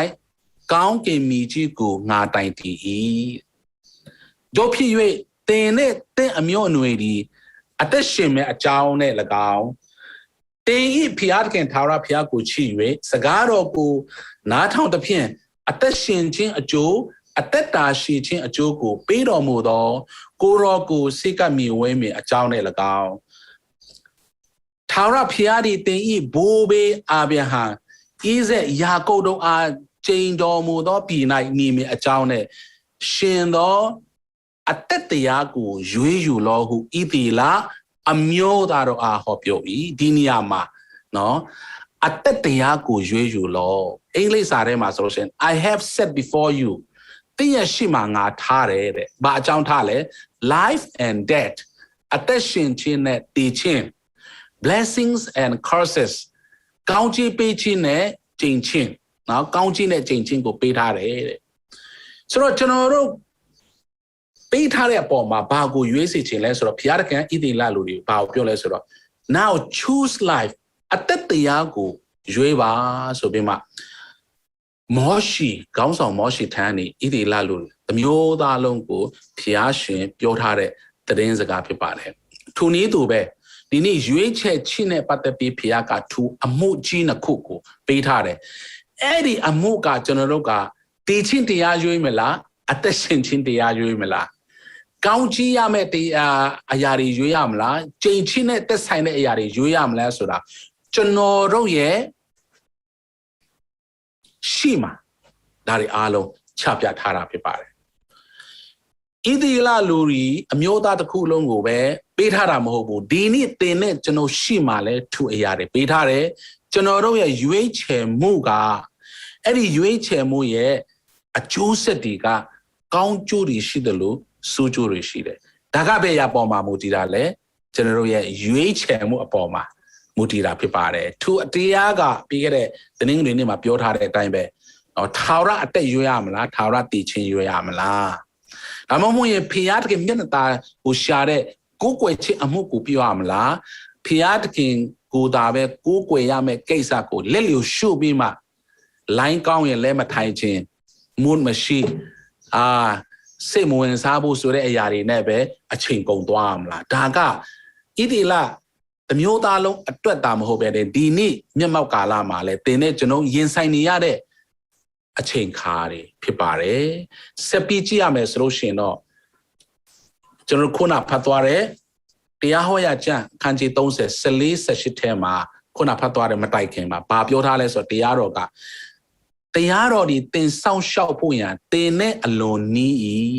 ကောင်းကင်မြီကြီးကိုငါတိုင်တည်၏တို့ဖြစ်၍သင်နဲ့သင်အမျိုးအနွယ်ဒီအသက်ရှင်မဲ့အကြောင်းနဲ့၎င်းတင်ဤဖျားခင်ထာဝရဖျားကိုချီ၍စကားတော်ကိုနားထောင်သဖြင့်အသက်ရှင်ခြင်းအကျိုးအသက်တာရှိခြင်းအကျိုးကိုပေးတော်မူသောကိုရောကိုစိတ်ကမြည်ဝဲမြည်အကြောင်းနဲ့၎င်းထာဝရဖျားသည်တင်ဤဘိုးဘေးအာဗြဟံဣဇက်ယာကုပ်တို့အားကျိန်တော်မူသောပြည်၌နေမည်အကြောင်းနဲ့ရှင်သောအသက်တရားကိုရွေးယူလောဟုဣတိလအမျိုးသားတို့အားဟောပြော၏ဒီနေရာမှာနော်အသက်တရားကိုရွေးယူလောအင်္ဂလိပ်စာထဲမှာဆိုလို့ရှိရင် I have set before you တင်းရဲ့ရှိမှငါထားတယ်တဲ့ဘာအကြောင်းထားလဲ life and death အသက်ရှင်ခြင်းနဲ့တည်ခြင်း blessings and curses ကောင်းချီးပေးခြင်းနဲ့ကျင့်ခြင်းနော်ကောင်းချီးနဲ့ကျင့်ခြင်းကိုပေးထားတယ်တဲ့ဆိုတော့ကျွန်တော်တို့ပေးထားတဲ့အပေါ်မှာဘာကိုရွေးစီခြင်းလဲဆိုတော့ဘုရားသခင်ဣတိလလူတွေဘာကိုပြောလဲဆိုတော့ now choose life အသက်တရားကိုရွေးပါဆိုပြီးမှမောရှိခေါင်းဆောင်မောရှိထမ်းနေဣတိလလူအမျိုးသားလုံးကိုဘုရားရှင်ပြောထားတဲ့သတင်းစကားဖြစ်ပါတယ်ထိုနည်းသူပဲဒီနေ့ရွေးချယ်ခြင်းနဲ့ပတ်သက်ပြီးဘုရားကထူအမှုကြီးနှစ်ခုကိုပေးထားတယ်အဲ့ဒီအမှုကကျွန်တော်တို့ကတည်ခြင်းတရားရွေးမလားအသက်ရှင်ခြင်းတရားရွေးမလားကောင်းကြီးရမယ့်တရားအရာတွေရွေးရမလားကျင့်ချင်းနဲ့သက်ဆိုင်တဲ့အရာတွေရွေးရမလားဆိုတာကျွန်တော်တို့ရဲ့ရှိမှာဒါတွေအားလုံးချပြထားတာဖြစ်ပါတယ်ဣသရေလလူတွေအမျိုးသားတစ်ခုလုံးကိုပဲပေးထားတာမဟုတ်ဘူးဒီနေ့သင်နဲ့ကျွန်တော်ရှိမှာလဲသူအရာတွေပေးထားတယ်ကျွန်တော်တို့ရဲ့ရွေးချယ်မှုကအဲ့ဒီရွေးချယ်မှုရဲ့အကျိုးဆက်တွေကကောင်းကျိုးတွေရှိတယ်လို့ဆိုးကျိုးတွေရှိတယ်ဒါကပဲရပေါ်မှာမူတည်တာလဲကျွန်တော်တို့ရဲ့ရွေးချယ်မှုအပေါ်မှာမူတည်တာဖြစ်ပါတယ်သူအတရားကပြီးခဲ့တဲ့သတင်းတွေနဲ့မှာပြောထားတဲ့အတိုင်းပဲထာဝရအသက်ရွေးရမလားထာဝရတည်ခြင်းရွေးရမလားဒါမှမဟုတ်ရင်ဖျားတခင်မျက်နှာตาကိုရှာတဲ့ကိုးကွယ်ခြင်းအမှုကိုပြောရမလားဖျားတခင်ကိုသာပဲကိုးကွယ်ရမယ့်ကိစ္စကိုလက်လျူရှုပြီးမှလိုင်းကောင်းရင်လက်မထိုင်ခြင်းမွန်းမရှိစိတ်မဝင်စားဖို့ဆိုတဲ့အရာတွေနဲ့ပဲအချိန်ကုန်သွားမလားဒါကဣတိလအမျိုးသားလုံးအတွက်တာမဟုတ်ပဲဒီနေ့မျက်မှောက်ကာလမှာလဲတင်တဲ့ကျွန်တော်ရင်ဆိုင်နေရတဲ့အချိန်ခါတွေဖြစ်ပါတယ်ဆက်ပြီးကြည့်ရမယ်ဆိုလို့ရှိရင်တော့ကျွန်တော်ခုနဖတ်သွားတဲ့တရားဟောရာကျမ်းအခန်းကြီး30 14 18ထဲမှာခုနဖတ်သွားတဲ့မတိုက်ခင်မှာဘာပြောထားလဲဆိုတော့တရားတော်ကတရားတော်ဒီသင်ဆောင်ရှောက်ဖို့ရန်သင်နဲ့အလွန်နီး၏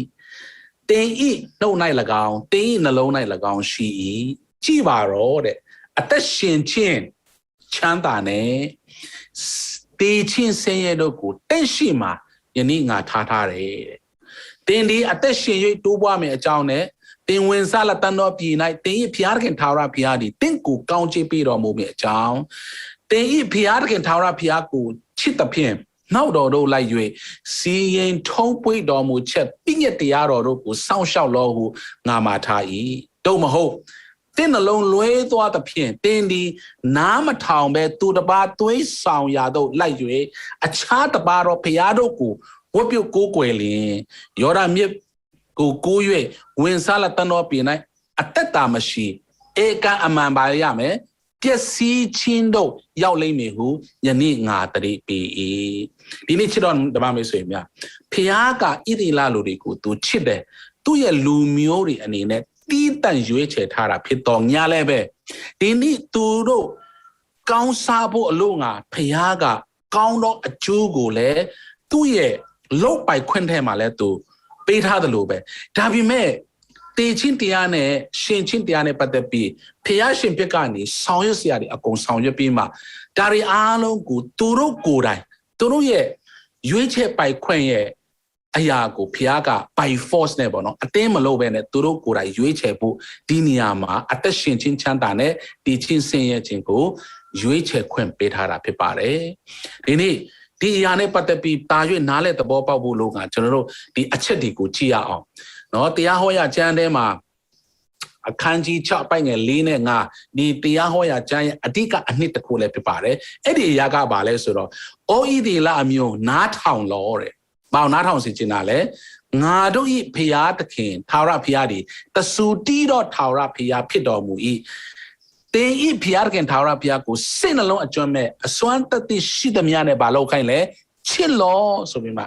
သင်ဤနှုတ်၌၎င်းသင်ဤနှလုံး၌၎င်းရှိ၏ကြည်ပါတော့တဲ့အသက်ရှင်ခြင်းချမ်းသာနဲ့တည်ခြင်းဆင်းရဲတို့ကိုတင့်ရှိမှာယနေ့ငါထားတယ်သင်ဒီအသက်ရှင်၍တိုးပွားမယ်အကြောင်းနဲ့သင်ဝင်စားလက်တန်တော်ပြည်၌သင်ဤဘုရားခင်ထာဝရဘုရားသည်တင့်ကိုကောင်းချီးပေးတော်မူမည်အကြောင်းသင်ဤဘုရားခင်ထာဝရဘုရားကိုချစ်သဖြင့်နောက်တော်တို့လိုက်၍စီရင်ထုံးပွေတော်မူချက်ပြည့်ညက်တရားတော်တို့ကိုစောင့်ရှောက်တော်ဟုငါမှာထား၏တို့မဟုတ်တင်းနှလုံးလွဲသွားသဖြင့်တင်းဒီနားမထောင်ပဲသူတစ်ပါးသွေးဆောင်ရာတို့လိုက်၍အခြားတစ်ပါးတော့ဘုရားတို့ကိုဝတ်ပြုကိုးကွယ်လျင်ယောဒမြစ်ကိုကိုး၍ဝင်စားလက်တန်တော်ပြည်၌အသက်တာမရှိဧကအမှန်ပါရမယ်ပျက်စီးခြင်းတို့ရောက်လိမ့်မည်ဟုယနေ့ငါတရိပ်ပေ၏ဒီနေ့ချစ်တော်ဓမ္မမိတ်ဆွေများဖျားကဣတိလလူတွေကိုသူချစ်တယ်သူ့ရဲ့လူမျိုးတွေအနေနဲ့တီးတန့်ရွေးချယ်ထားတာဖြစ်တော်ညာလဲပဲဒီနေ့သူတို့ကောင်းစားဖို့အလို့ငါဖျားကကောင်းသောအကျိုးကိုလည်းသူ့ရဲ့လုတ်ပိုက်ခွင့်ထဲမှာလဲသူပေးထားတယ်လို့ပဲဒါပေမဲ့တည်ခြင်းတရားနဲ့ရှင်ခြင်းတရားနဲ့ပတ်သက်ပြီးဖျားရှင်ဘက်ကနေဆောင်ရွက်စရာတွေအကုန်ဆောင်ရွက်ပြီးမှဒါတွေအားလုံးကိုသူတို့ကိုယ်တိုင်သူတို့ရဲ့ရွေးချယ်ပိုက်ခွင့်ရဲ့အရာကိုဖျားက by force နဲ့ပေါ့နော်အတင်းမလုပ်ဘဲနဲ့သူတို့ကိုယ်တိုင်ရွေးချယ်ဖို့ဒီနေရာမှာအသက်ရှင်ခြင်းချမ်းသာနဲ့တည်ခြင်းဆင်းရဲခြင်းကိုရွေးချယ်ခွင့်ပေးထားတာဖြစ်ပါတယ်ဒီနေ့ဒီအရာနဲ့ပတ်သက်ပြီးတာ၍နားလဲသဘောပေါက်ဖို့လို့ကကျွန်တော်တို့ဒီအချက်တွေကိုကြည့်ရအောင်နော်တရားဟောရာကျမ်းထဲမှာအခန်းကြီး6ပိုက်ငယ်4နဲ့5ဒီတရားဟောရာကျမ်းရဲ့အဓိကအနှစ်တစ်ခုလည်းဖြစ်ပါတယ်အဲ့ဒီအရာကဘာလဲဆိုတော့အိုဣသရေလအမျိုးနားထောင်လောတဲ့ဘာနားထောင်စီချင်တာလဲငါတို့ဤဖျားသခင်ထာဝရဘုရားသည်တဆူတီးတော့ထာဝရဘုရားဖြစ်တော်မူ၏သင်ဤဖျားသခင်ထာဝရဘုရားကိုစိတ်နှလုံးအကျွမ်းမဲ့အစွမ်းတသိရှိသမျှနဲ့ဘာလို့ခိုင်းလဲချစ်လောဆိုပြီးမှ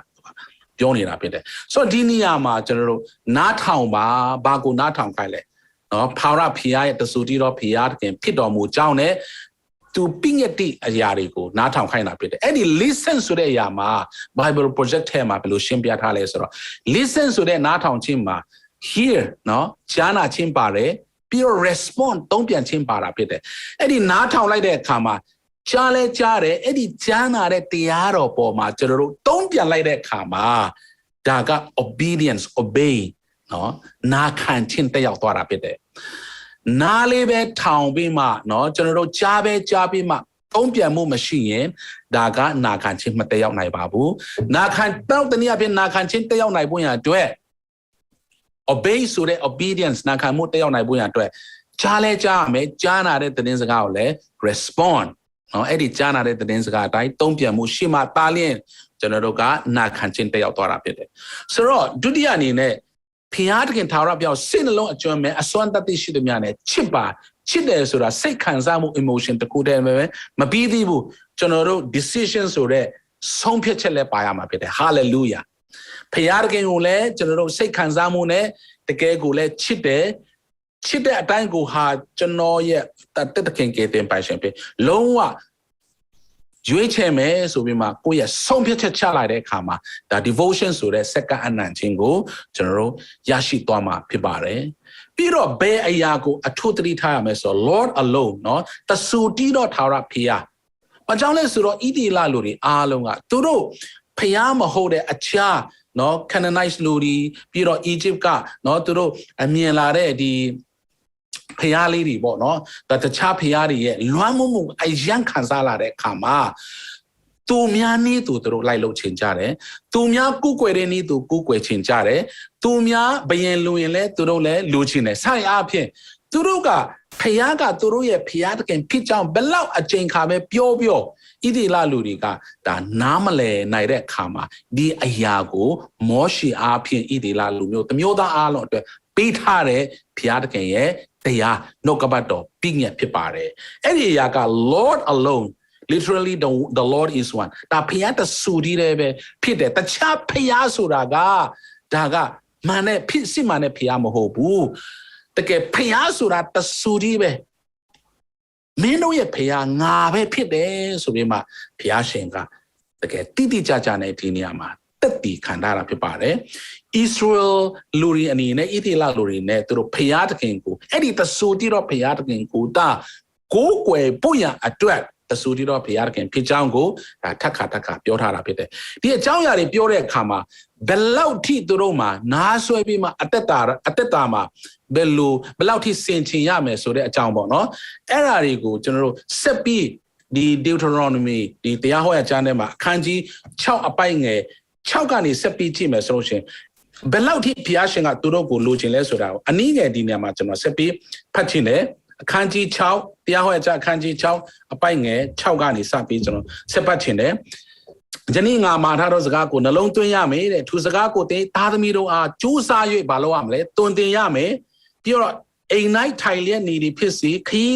ပြောနေတာဖြစ်တယ်ဆိုတော့ဒီနေရာမှာကျွန်တော်တို့နားထောင်ပါဘာကိုနားထောင်ခိုင်းလဲနော်ထာဝရဘုရားရဲ့တဆူတီးတော့ဘုရားသခင်ဖြစ်တော်မူကြောင်းနဲ့သူပြည့်ညက်တဲ့အရာတွေကိုနားထောင်ခိုင်းတာဖြစ်တယ်အဲ့ဒီ listen ဆိုတဲ့အရာမှာ Bible project ထဲမှာဘယ်လိုရှင်းပြထားလဲဆိုတော့ listen ဆိုတဲ့နားထောင်ခြင်းမှာ hear နော်ကြားနာခြင်းပါတယ်ပြီးတော့ respond တုံ့ပြန်ခြင်းပါတာဖြစ်တယ်အဲ့ဒီနားထောင်လိုက်တဲ့အခါမှာကြားလဲကြားတယ်အဲ့ဒီကြားနာတဲ့တရားတော်ပေါ်မှာကျွန်တော်တို့တုံ့ပြန်လိုက်တဲ့အခါမှာ ဒါက obedience obey နော်နာခံခြင်းတက်ရောက်သွားတာဖြစ်တယ်နားလေးပဲထောင်ပြီးမှနော်ကျွန်တော်တို့ကြားပဲကြားပြီးမှတုံးပြန်မှုမရှိရင်ဒါကနာခံခြင်းမတက်ရောက်နိုင်ပါဘူးနာခံတော့တနည်းအားဖြင့်နာခံခြင်းတက်ရောက်နိုင်ဖို့ရအတွက် obey ဆိုတဲ့ obedience နာခံမှုတက်ရောက်နိုင်ဖို့ရအတွက်ကြားလဲကြားရမယ်ကြားနာတဲ့သတင်းစကားကိုလည်း respond နော်အဲ့ဒီကြားနာတဲ့သတင်းစကားအတိုင်းတုံးပြန်မှုရှိမှတားလျင်ကျွန်တော်တို့ကနာခံခြင်းတက်ရောက်သွားတာဖြစ်တယ်ဆိုတော့ဒုတိယအနေနဲ့ဖျားတခင်ထာဝရဘုရားစိတ်နှလုံးအကျွမ်းမဲ့အစွမ်းတတ္တိရှိသည်များနဲ့ချစ်ပါချစ်တယ်ဆိုတာစိတ်ခံစားမှု emotion တခုတည်းပဲမပြီးသေးဘူးကျွန်တော်တို့ decision ဆိုတဲ့ဆုံးဖြတ်ချက်လည်းပါရမှာဖြစ်တယ် hallelujah ဖျားတခင်ကိုလည်းကျွန်တော်တို့စိတ်ခံစားမှုနဲ့တကယ်ကိုလည်းချစ်တယ်ချစ်တဲ့အတိုင်းကိုဟာကျွန်တော်ရဲ့တခင်ကတင်ပိုင်ရှင်ဖြစ်လုံးဝရွေးချယ်မယ်ဆိုပြီးမှကိုယ့်ရဲ့ဆုံးဖြတ်ချက်ချလိုက်တဲ့အခါမှာဒါ devotion ဆိုတဲ့စက္ကအနံ့ခြင်းကိုကျွန်တော်တို့ရရှိသွားမှာဖြစ်ပါတယ်ပြီးတော့ဘယ်အရာကိုအထုသတိထားရမယ်ဆိုတော့ Lord alone เนาะတဆူတီးတော့ထာဝရဘုရားဘာကြောင့်လဲဆိုတော့ဣတိလလူတွေအားလုံးကသူတို့ဘုရားမဟုတ်တဲ့အခြားเนาะ Canaanite လူတွေပြီးတော့ Egypt ကเนาะသူတို့အမြင်လာတဲ့ဒီဖျားလေးတွေပေါ့နော်ဒါတခြားဖျားတွေရဲ့လွမ်းမှုအယံခံစားလာတဲ့အခါမှာသူများနည်းသူတို့လိုက်လို့ချင်ကြတယ်သူများကုကွယ်တဲ့နည်းသူကုကွယ်ချင်ကြတယ်သူများဘယင်လူရင်လဲသူတို့လည်းလူချင်တယ်ဆိုင်အားဖြင့်သူတို့ကဖျားကသူတို့ရဲ့ဖျားတကယ်ဖြစ်ကြောင်းဘလောက်အချိန်ခါပဲပြောဣတိလလူတွေကဒါနားမလည်နိုင်တဲ့အခါမှာဒီအရာကိုမောရှိအားဖြင့်ဣတိလလူမျိုးတမျိုးသားအားလုံးအတွက်ပေးထားတဲ့ဖျားတကယ်ရဲ့တရားနှုတ်ကပတ်တော်ပြည့်ညက်ဖြစ်ပါတယ်အဲ့ဒီအရာက Lord alone literally the Lord is one ဒါဖျားတဆူတည်းပဲဖြစ်တယ်တခြားဖျားဆိုတာကဒါကမှန်တဲ့ဖြစ်စစ်မှန်တဲ့ဖျားမဟုတ်ဘူးတကယ်ဖျားဆိုတာတဆူတည်းပဲမင်းတို့ရဲ့ဖျားငါပဲဖြစ်တယ်ဆိုပြီးမှဖျားရှင်ကတကယ်တိတိကျကျနဲ့ဒီနေရာမှာတက်တည်ခံထားတာဖြစ်ပါတယ်Israel လူတွေအနေနဲ့ဣသရေလလူတွေနဲ့သူတို့ဖျားတခင်ကိုအဲ့ဒီတဆူတီတော့ဖျားတခင်ကိုတာကိုးကွယ်ဖို့ရအတွက်တဆူတီတော့ဖျားတခင်ဖြစ်ကြောင်းကိုဒါထက်ခါပြောထားတာဖြစ်တယ်ဒီအကြောင်းအရာတွေပြောတဲ့အခါမှာဘယ်လောက်ထိသူတို့မှာနားဆွဲပြီးမှအသက်တာမှာဘယ်လောက်ထိစင်ချင်ရမယ်ဆိုတဲ့အကြောင်းပေါ့နော်အဲ့ဓာတွေကိုကျွန်တော်တို့ဆက်ပြီးဒီ Deuteronomy ဒီတရားဟောရာကျမ်းထဲမှာအခန်းကြီး6အပိုင်ငယ်6ကနေဆက်ပြီးကြည့်မယ်ဆိုလို့ရှိရင်ဘယ်လောက်ထိဘုရားရှင်ကသူတို့ကိုလိုချင်လဲဆိုတာကိုအနည်းငယ်ဒီနေရာမှာကျွန်တော်ဆက်ပြီးဖတ်ချင်တယ်အခန်းကြီး6တရားဟောရာကျမ်းအခန်းကြီး6အပိုင်ငယ်6ကနေစပြီးကျွန်တော်ဆက်ပတ်ချင်တယ်ယနေ့ငါမှာထားသောစကားကိုနှလုံးသွင်းရမယ်တဲ့သူစကားကိုသင်သားသမီးတို့အားကြိုးစား၍ဘာလုပ်ရမလဲတွင်တင်ရမယ်ပြီးတော့အိမ်၌ထိုင်လျက်နေသည်ဖြစ်စေခီး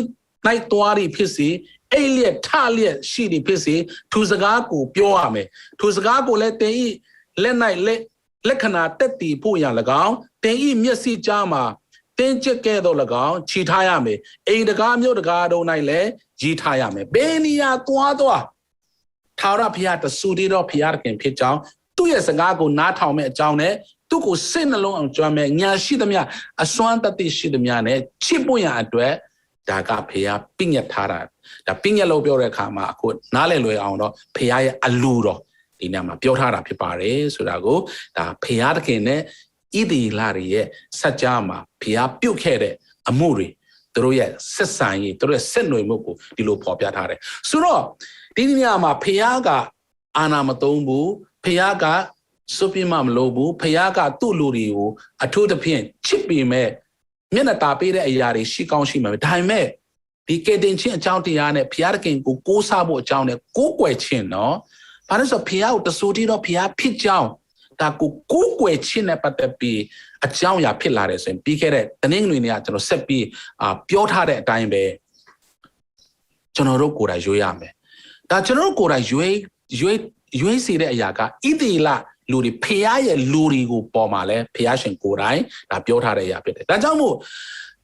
၌သွားသည်ဖြစ်စေအိမ်လျက်ထလျက်ရှိသည်ဖြစ်စေသူစကားကိုပြောရမယ်သူစကားကိုလည်းသင်၏လက်၌လက္ခဏာတက်တည်ဖို့ရ၎င်းသင်၏မျက်စိကြားမှာတင်းကျပ်ခဲ့သော၎င်းခြိထားရမယ်အိမ်တကားမြို့တကားတို့၌လည်းကြီးထားရမယ်ဘယ်နေရာသွားထာဝရဘုရားတဆူတည်းတော့ဘုရားတခင်ဖြစ်ကြောင်းသူ့ရဲ့စကားကိုနားထောင်မဲ့အကြောင်းနဲ့သူ့ကိုစိတ်နှလုံးအောင်ကြွမ်းမဲ့ညာရှိသမျှအစွမ်းတတ္တိရှိသမျှနဲ့ချစ်ဖို့ရအတွက်ဒါကဘုရားပြည့်ညတ်ထားတာဒါပြည့်ညတ်လို့ပြောတဲ့အခါမှာအခုနားလည်လွယ်အောင်တော့ဘုရားရဲ့အလူတော်ဒီနေ့မှာပြောထားတာဖြစ်ပါတယ်ဆိုတာကိုဒါဘုရားတခင်နဲ့ဣသရေလတွေရဲ့စัจ जा မှာဘုရားပြုတ်ခဲ့တဲ့အမှုတွေသူတို့ရဲ့ဆက်ဆံရေးသူတို့ရဲ့ဆက်နွယ်မှုကိုဒီလိုဖော်ပြထားတယ်ဆိုတော့ဒီနေရာမှာဖျားကအာနာမသုံးဘူးဖျားကစွပြမမလို့ဘူးဖျားကသူ့လူတွေကိုအထူးသဖြင့်ချစ်ပေမဲ့မျက်နှာတာပေးတဲ့အရာတွေရှိကောင်းရှိမှာပဲဒါပေမဲ့ဒီကေတင်ချင်းအကြောင်းတရားနဲ့ဖျားတခင်ကိုကိုးစားဖို့အကြောင်းနဲ့ကိုးကွယ်ခြင်းနော်ဘာလို့ဆိုဖျားကိုတဆူတီတော့ဖျားဖြစ်ကြောင်းဒါကိုကိုးကွယ်ခြင်းနဲ့ပတ်သက်ပြီးအကြောင်းအရာဖြစ်လာတယ်ဆိုရင်ပြီးခဲ့တဲ့တနင်္ဂနွေနေ့ကကျွန်တော်ဆက်ပြီးပြောထားတဲ့အတိုင်းပဲကျွန်တော်တို့ကိုယ်တိုင်ရွေးရမယ်ဒါကျွန်တော်ကိုယ်တိုင်ရွေးစီတဲ့အရာကဣတိလလူတွေဖျားရဲ့လူတွေကိုပေါ်မှာလဲဖျားရှင်ကိုယ်တိုင်ဒါပြောထားတဲ့အရာဖြစ်တယ်ဒါကြောင့်မို့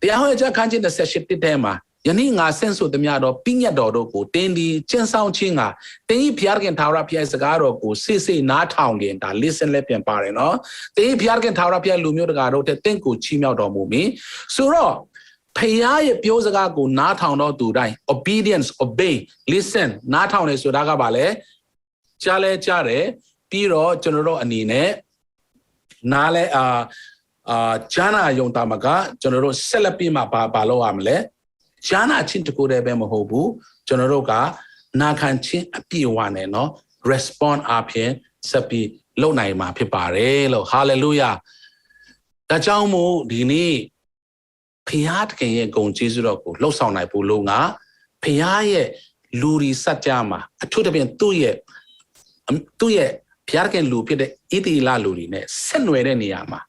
တရားဟောကြားခန်းကြီး28တဲ့ထဲမှာယနေ့ငါဆင့်ဆိုသမျှတော့ပြည့်ညတ်တော်တို့ကိုတင်းဒီကျင့်ဆောင်ခြင်းကတင်းဤဖျားခင်ထာဝရဘုရားစကားတော်ကိုစိတ်နားထောင်ခင်ဒါ listen လဲပြန်ပါတယ်နော်တင်းဤဖျားခင်ထာဝရဘုရားလူမျိုးတကာတို့တဲ့တင့်ကိုချီးမြှောက်တော်မူမည်ဆိုတော့ဖျားရဲ့ပြောစကားကိုနားထောင်တော့သူတိုင်း obedience obey listen နားထောင်တယ်ဆိုတာကဘာလဲကြားလဲကြားတယ်ပြီးတော့ကျွန်တော်တို့အနေနဲ့ နားလဲဂျာနာယုံတာမကကျွန်တော်တို့ဆက်လက်ပြီးမှဘာလုပ်ရမလဲဂျာနာချင်းတကူတည်းပဲမဟုတ်ဘူးကျွန်တော်တို့ကနာခံချင်းအပြည့်အဝနဲ့เนาะ respond အပြင်ဆက်ပြီးလုပ်နိုင်မှာဖြစ်ပါတယ်လို့ hallelujah ဒါကြောင့်မို့ဒီနေ့ဖျားတခင်ရဲ့ဂုဏ်ကျေးဇူးတော်ကိုလှုပ်ဆောင်နိုင်ဖို့လို့ငါဖျားရဲ့လူရီစัจ जाမှာအထူးသဖြင့်သူ့ရဲ့ဖျားတခင်လူဖြစ်တဲ့ဣတိလလူတွေနဲ့ဆက်နွယ်တဲ့နေရာမှာ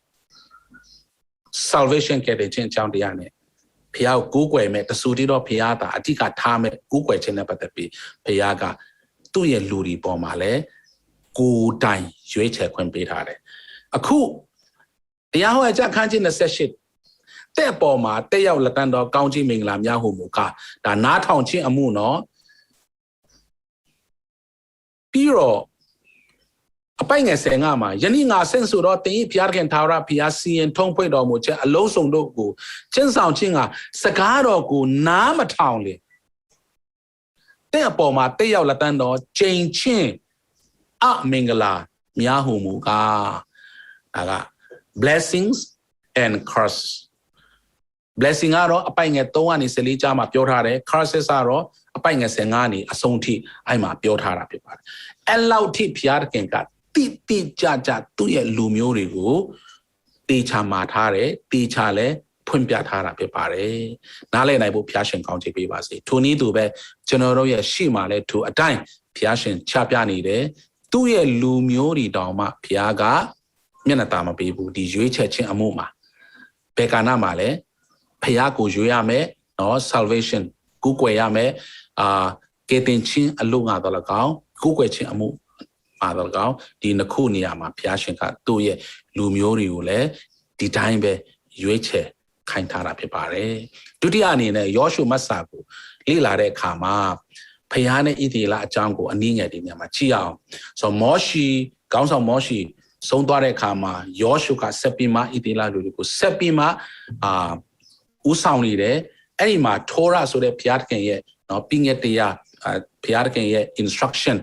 salvation ကတဲ့ခြင်းအကြောင်းတရားနဲ့ဖျားကိုကိုးကွယ်မဲ့တဆူတီတော့ဖျားတာအဓိကထားမဲ့ကိုးကွယ်ခြင်းနဲ့ပတ်သက်ပြီးဖျားကသူ့ရဲ့လူတွေပေါ်မှာလဲကိုယ်တိုင်ရွေးချယ်ခွင့်ပေးထားတယ်အခုတရားဟောအကြအခန်းကြီး28တဲ့ပေါ်မှာတက်ရောက်လက်တန်းတော်ကောင်းကြီးမင်္ဂလာများဟုမူကားဒါနားထောင်ခြင်းအမှုနော်ပြီးတော့အပိုင်ငယ်10မှာယနေ့ငါဆင့်ဆိုတော့တင်ဤဖျားခင်သာရဖျားစီရင်ထုံးဖွဲ့တော်မူချက်အလုံးစုံတို့ကိုကျင့်ဆောင်ခြင်းကစကားတော်ကိုနားမထောင်လေတဲ့အပေါ်မှာတက်ရောက်လက်တန်းတော်ချိန်ချင်းအမင်္ဂလာများဟုမူကားဒါက blessings and curse blessing ကတော့အပိုင်ငယ်3ကနေ14ကြားမှာပြောထားတယ် curses ကတော့အပိုင်ငယ်15ကနေအဆုံးထိအဲ့မှာပြောထားတာဖြစ်ပါတယ်အဲ့လောက်ထိဖျားခင်ကတိကြသူ့ရဲ့လူမျိုးတွေကိုတေချာမာထားတယ်တေချာလဲဖွင့်ပြထားတာဖြစ်ပါတယ်နားလည်နိုင်ဖို့ဖျားရှင်ကောင်းချီးပေးပါစေထိုနည်းသူပဲကျွန်တော်တို့ရဲ့ရှေ့မှာလဲသူအတိုင်းဖျားရှင်ချပြနေတယ်သူ့ရဲ့လူမျိုးတွေတောင်မှဖျားကမျက်နှာตาမပေးဘူးဒီရွေးချယ်ခြင်းအမှုမှာဘယ်ကာလမှာလဲဖျားကိုရွေးရမယ်နော် salvation ကိုးကွယ်ရမယ်ကယ်တင်ခြင်းအလို့ငါတော့လကောင်းကိုးကွယ်ခြင်းအမှုမှာတော့လကောင်းဒီနှစ်ခုနေရာမှာဘုရားရှင်ကသူ့ရဲ့လူမျိုးတွေကိုလည်းဒီတိုင်းပဲရွေးချယ်ခိုင်းထားတာဖြစ်ပါတယ်ဒုတိယအနေနဲ့ယောရှုမတ်စာကိုလေ့လာတဲ့အခါမှာဘုရားနဲ့ဣသရေလအကြောင်းကိုအနည်းငယ်ဒီနေရာမှာကြည့်အောင်ဆိုမောရှိခေါင်းဆောင်မောရှိဆုံးသွားတဲ့အခါမှာယောရှုကဆက်ပြီးမှဣသရေလလူတွေကိုဆက်ပြီးမှဦးဆောင်နေတယ်အဲ့ဒီမှာ Torah ဆိုတဲ့ဘုရားသခင်ရဲ့နော်ပြည့်ညက်တရားဘုရားသခင်ရဲ့ instruction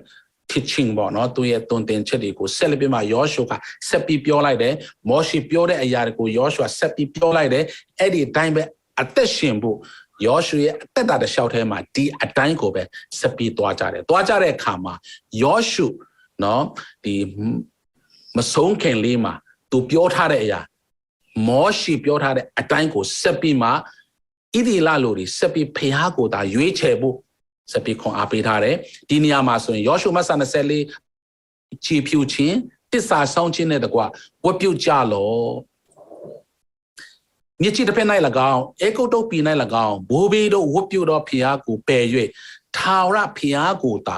teaching ပေါ့နော်သူရဲ့တုံတင်ချက်တွေကိုဆက်လက်ပြီးမှယောရှုကဆက်ပြီးပြောလိုက်တယ်မောရှိပြောတဲ့အရာတွေကိုယောရှုကဆက်ပြီးပြောလိုက်တယ်အဲ့ဒီအတိုင်းပဲအသက်ရှင်ဖို့ယောရှုရဲ့အသက်တာတစ်လျှောက်ထဲမှာဒီအတိုင်းကိုပဲဆက်ပြီးသွားကြတယ်သွားကြတဲ့အခါမှာယောရှုနော်ဒီမဆုံးခင်လေးမှာသူပြောထားတဲ့အရာမောရှိပြောထားတဲ့အတိုင်းကိုဆက်ပြီးမှဣသရေလလူတွေဆက်ပြီးဖျားကိုသာရွေးချယ်ဖို့ဆက်ပြီးခွန်အားပေးထားတယ်ဒီနေရာမှာဆိုရင်ယောရှုမတ်စာ24ချီဖြူခြင်းတစ္ဆာဆောင်ခြင်းနဲ့တကွဝတ်ပြုကြလောမြစ်ကြီးတစ်ဖက်၌၎င်းအေဂုတ်တုတ်ပြည်၌၎င်းဘိုးဘေးတို့ဝတ်ပြုသောဖျားကိုပယ်၍ထာဝရဖျားကိုသာ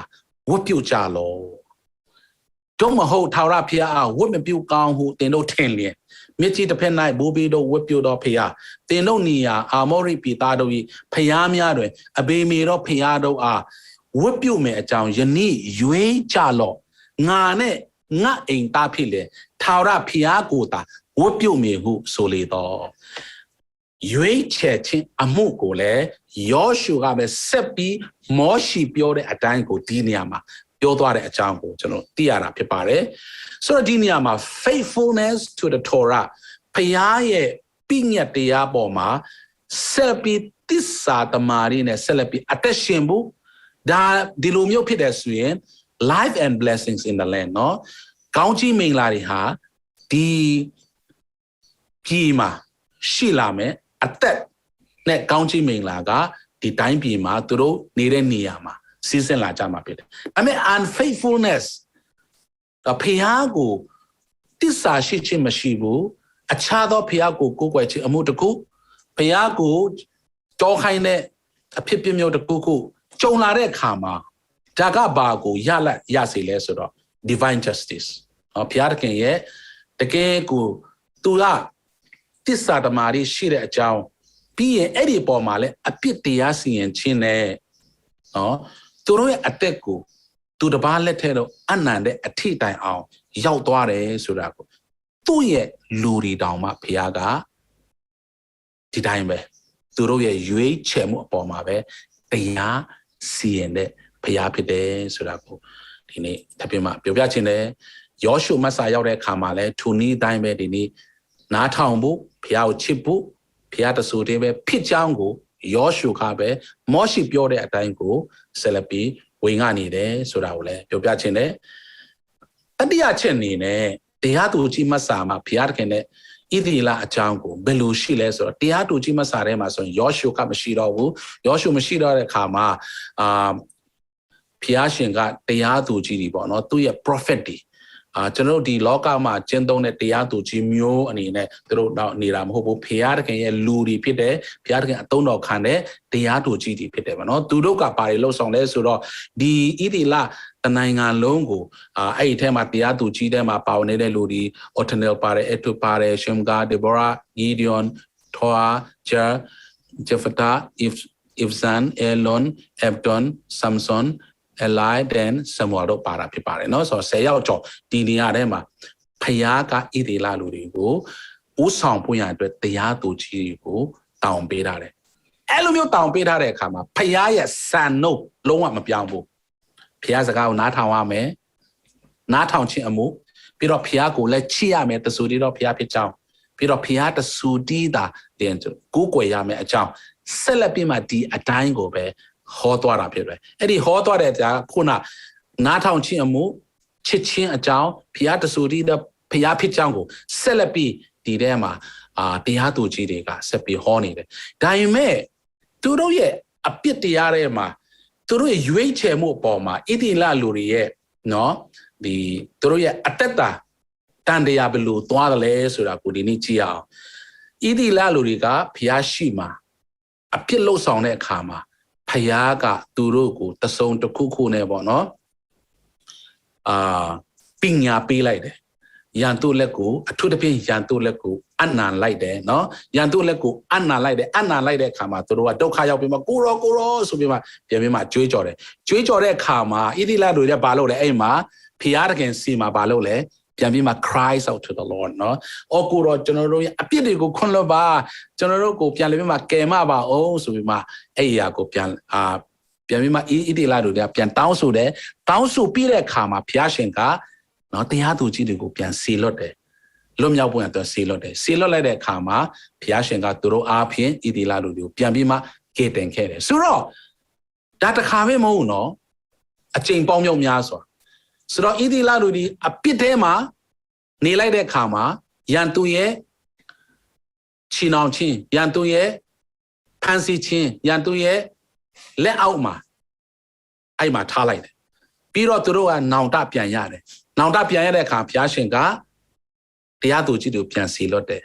ဝတ်ပြုကြလောတို့မဟုတ်ထာဝရဖျားအားဝတ်မပြုကောင်းဟုသင်တို့ထင်လျင်မြစ်ကြီးတစ်ဖက်၌ဘိုးဘေးတို့ဝတ်ပြုသောဖျားသင်တို့နေရာအာမောရိပြည်သားတို့၏ဖျားများတွင်အဘေမေသောဖျားတို့အားဝတ်ပြုမယ်အကြောင်းယနေ့ရွေးကြလော့ငါနဲ့ငါအိမ်သားဖြစ်လေထာဝရဖျားကိုသာဝတ်ပြုမည်ဟုဆိုလေတော့ရွေးချယ်ခြင်းအမှုကိုလည်းယောရှုကပဲဆက်ပြီးမောရှိပြောတဲ့အတိုင်းကိုဒီနေရာမှာပြောသွားတဲ့အကြောင်းကိုကျွန်တော်သိရတာဖြစ်ပါတယ်ဆိုတော့ဒီနေရာမှာ faithfulness to the Torah ဖျားရဲ့ပြည့်ညတ်တရားပေါ်မှာဆက်ပြီးသစ္စာတမာရီနဲ့ဆက်လက်ပြီးအသက်ရှင်ဖို့ဒါဒီလိုမျိုးဖြစ်တဲ့ဆိုရင် life and blessings in the land เนาะကောင်းချီးမင်္ဂလာတွေဟာဒီပြည်မှာရှိလာမယ်အသက်နဲ့ကောင်းချီးမင်္ဂလာကဒီတိုင်းပြည်မှာသူတို့နေတဲ့နေရာမှာစီးဆင်းလာကြမှာဖြစ်တယ်။ဒါပေမဲ့ unfaithfulness ဖျားကိုတစ္ဆာရှိခြင်းမရှိဘူးအခြားသောဖျားကိုကိုးကွယ်ခြင်းအမှုတစ်ခုဖျားကိုတောခိုင်းတဲ့အဖြစ်ပြမျိုးတစ်ခုခုကြုံလာတဲ့အခါမှာဒါကဘာကိုရစေလဲဆိုတော့ divine justice ဖျားတခင်ရဲ့တကယ်ကိုသူကတစ္ဆာတမာရီရှိတဲ့အကြောင်းပြီးရင်အဲ့ဒီပေါ်မှာလည်းအပြစ်တရားစီရင်ခြင်းနဲ့နော်သူတို့ရဲ့အသက်ကိုသူတစ်ပါးလက်ထဲတော့အနန္တအထိတိုင်အောင်ရောက်သွားတယ်ဆိုတာကိုသူ့ရဲ့လူတွေတောင်မှဘုရားကဒီတိုင်းပဲသူတို့ရဲ့ရွေးချယ်မှုအပေါ်မှာပဲတရားစီရင်တဲ့ဘုရားဖြစ်တယ်ဆိုတာကိုဒီနေ့ထပ်ပြီးမှပြောပြချင်တယ် ယောရှုမဆာရောက်တဲ့အခါမှာလဲသူနီးတိုင်းပဲဒီနေ့နားထောင်ဖို့ဖျားကိုချစ်ဖို့ဖျားတဆူတည်းပဲဖြစ်ကြောင်းကိုယောရှုကပဲမောရှိပြောတဲ့အတိုင်းကိုဆက်လက်ပြီးဝင်ကနေတယ်ဆိုတာကိုလည်းပြောပြချင်တယ်တတိယချက်အနေနဲ့တရားသူကြီးမဆာမှာဖျားတခင်နဲ့ဣသရေလအကြောင်းကိုဘယ်လိုရှိလဲဆိုတော့တရားသူကြီးမဆာထဲမှာဆိုရင်ယောရှုကမရှိတော့ဘူးယောရှုမရှိတော့တဲ့အခါမှာဖျားရှင်ကတရားသူကြီးတွေပေါ့နော်သူ့ရဲ့ prophet တွေကျွန်တော်တို့ဒီလောကမှာကျင့်သုံးတဲ့တရားသူကြီးမျိုးအနေနဲ့သူတို့တော့နေတာမဟုတ်ဘူးဖျားတခင်ရဲ့လူတွေဖြစ်တယ်ဖျားတခင်အသုံးတော်ခံတဲ့တရားသူကြီးတွေဖြစ်တယ်ပေါ့နော်သူတို့ကဘာတွေလှုပ်ဆောင်လဲဆိုတော့ဒီဣသရေလတနိုင်ငံလုံးကိုအဲ့ဒီထဲမှာတရားသူကြီးထဲမှာပါဝင်နေတဲ့လူတွေ Othniel ပါတယ်အထုပါတယ် Shemgar Deborah Gideon Toa Jephthah Ibzan Elon Abdon Samson Eli then Samuel တို့ပါတာဖြစ်ပါတယ်เนาะဆိုတော့10ယောက်ကျော်ဒီနေရာထဲမှာဖျားကဣသရေလလူတွေကိုဥဆောင်ပွင့်ရအတွက်တရားသူကြီးကိုတောင်းပေးထားတယ်အဲ့လိုမျိုးတောင်းပေးထားတဲ့အခါမှာဖျားရဲ့စံနှုတ်လုံးဝမပြောင်းဘူးဖျားစကားကိုနားထောင်ရမယ်နားထောင်ခြင်းအမှုပြီးတော့ဖျားကိုလည်းချစ်ရမယ်တဆူတီတော့ဖျားဖြစ်ကြောင်းပြီးတော့ဖျားတဆူတီတာတင်ကိုကိုွယ်ရမယ်အကြောင်းဆက်လက်ပြီးမှဒီအတိုင်းကိုပဲဟောသွားတာဖြစ်တယ်အဲ့ဒီဟောသွားတဲ့ကြားခုနနားထောင်ခြင်းအမှုချစ်ခြင်းအကြောင်းဖျားတဆူတီတဲ့ဖျားဖြစ်ကြောင်းကိုဆက်လက်ပြီးဒီထဲမှာတရားသူကြီးတွေကဆက်ပြီးဟောနေတယ်ဒါပေမဲ့သူတို့ရဲ့အပြစ်တရားတွေမှာသူတို့ရဲ့ရွေးချယ်မှုအပေါ်မှာဣတိလလူတွေရဲ့နော်ဒီသူတို့ရဲ့အတ္တတန်တရားဘယ်လိုသွားတယ်လဲဆိုတာကိုဒီနေ့ကြည့်အောင်ဣတိလလူတွေကဖျားရှိမှာအပြစ်လှုပ်ဆောင်တဲ့အခါမှာဖျားကသူတို့ကိုတစုံတစ်ခုခုနဲ့ပေါ့နော်ပညာပေးလိုက်တယ်ရန်သူလက်ကိုအထုတစ်ပြင်းရန်သူလက်ကိုအနံလိုက်တယ်နော်ရန်သူလက်ကိုအနံလိုက်တယ်အခါမှာသူတို့ကဒုက္ခရောက်ပြီးမှကိုရောဆိုပြီးမှပြန်ပြီးမှကြွေးကြော်တယ်ကြွေးကြော်တဲ့အခါမှာဣသီလတို့လည်းဘာလုပ်လဲအဲ့မှာဖျားတခင်စီမှာဘာလုပ်လဲပြန်ပြီးမှ cries out to the Lord နော်အော်ကိုရောကျွန်တော်တို့ရဲ့အပြစ်တွေကိုခွင့်လွှတ်ပါကျွန်တော်တို့ကိုပြန်ပြီးမှကယ်မပါအောင်ဆိုပြီးမှအဲ့အရာကိုပြန်ပြီးမှဣသီလတို့လည်းပြန်တောင်းဆိုတယ်တောင်းဆိုပြီးတဲ့အခါမှာဖျားရှင်ကနော်တရားသူကြီးတွေကိုပြန်စီလွတ်တယ်လွတ်မြောက်ဖို့အတွက်စီလွတ်တယ်စီလွတ်လိုက်တဲ့အခါမှာဘုရားရှင်ကသူတို့အားဖြင့်ဣသီလလူတွေကိုပြန်ပြီးမှကယ်တင်ခဲ့တယ်ဆိုတော့ဒါတစ်ခါပဲမဟုတ်ဘူးနော်အချိန်ပေါင်းမြောက်များစွာဆိုတော့ဣသီလလူတွေအပြစ်ထဲမှာနေလိုက်တဲ့အခါမှာရန်သူရဲ့ချီနှောင်ခြင်းရန်သူရဲ့ဖန်ဆီးခြင်းရန်သူရဲ့လက်အောက်မှာအဲ့မှာထားလိုက်တယ်ပြီးတော့သူတို့ကနောင်တပြန်ရတယ်နောင်တပြန်ရတဲ့အခါဘုရားရှင်ကတရားသူကြီးတို့ပြန်စီလွတ်တယ်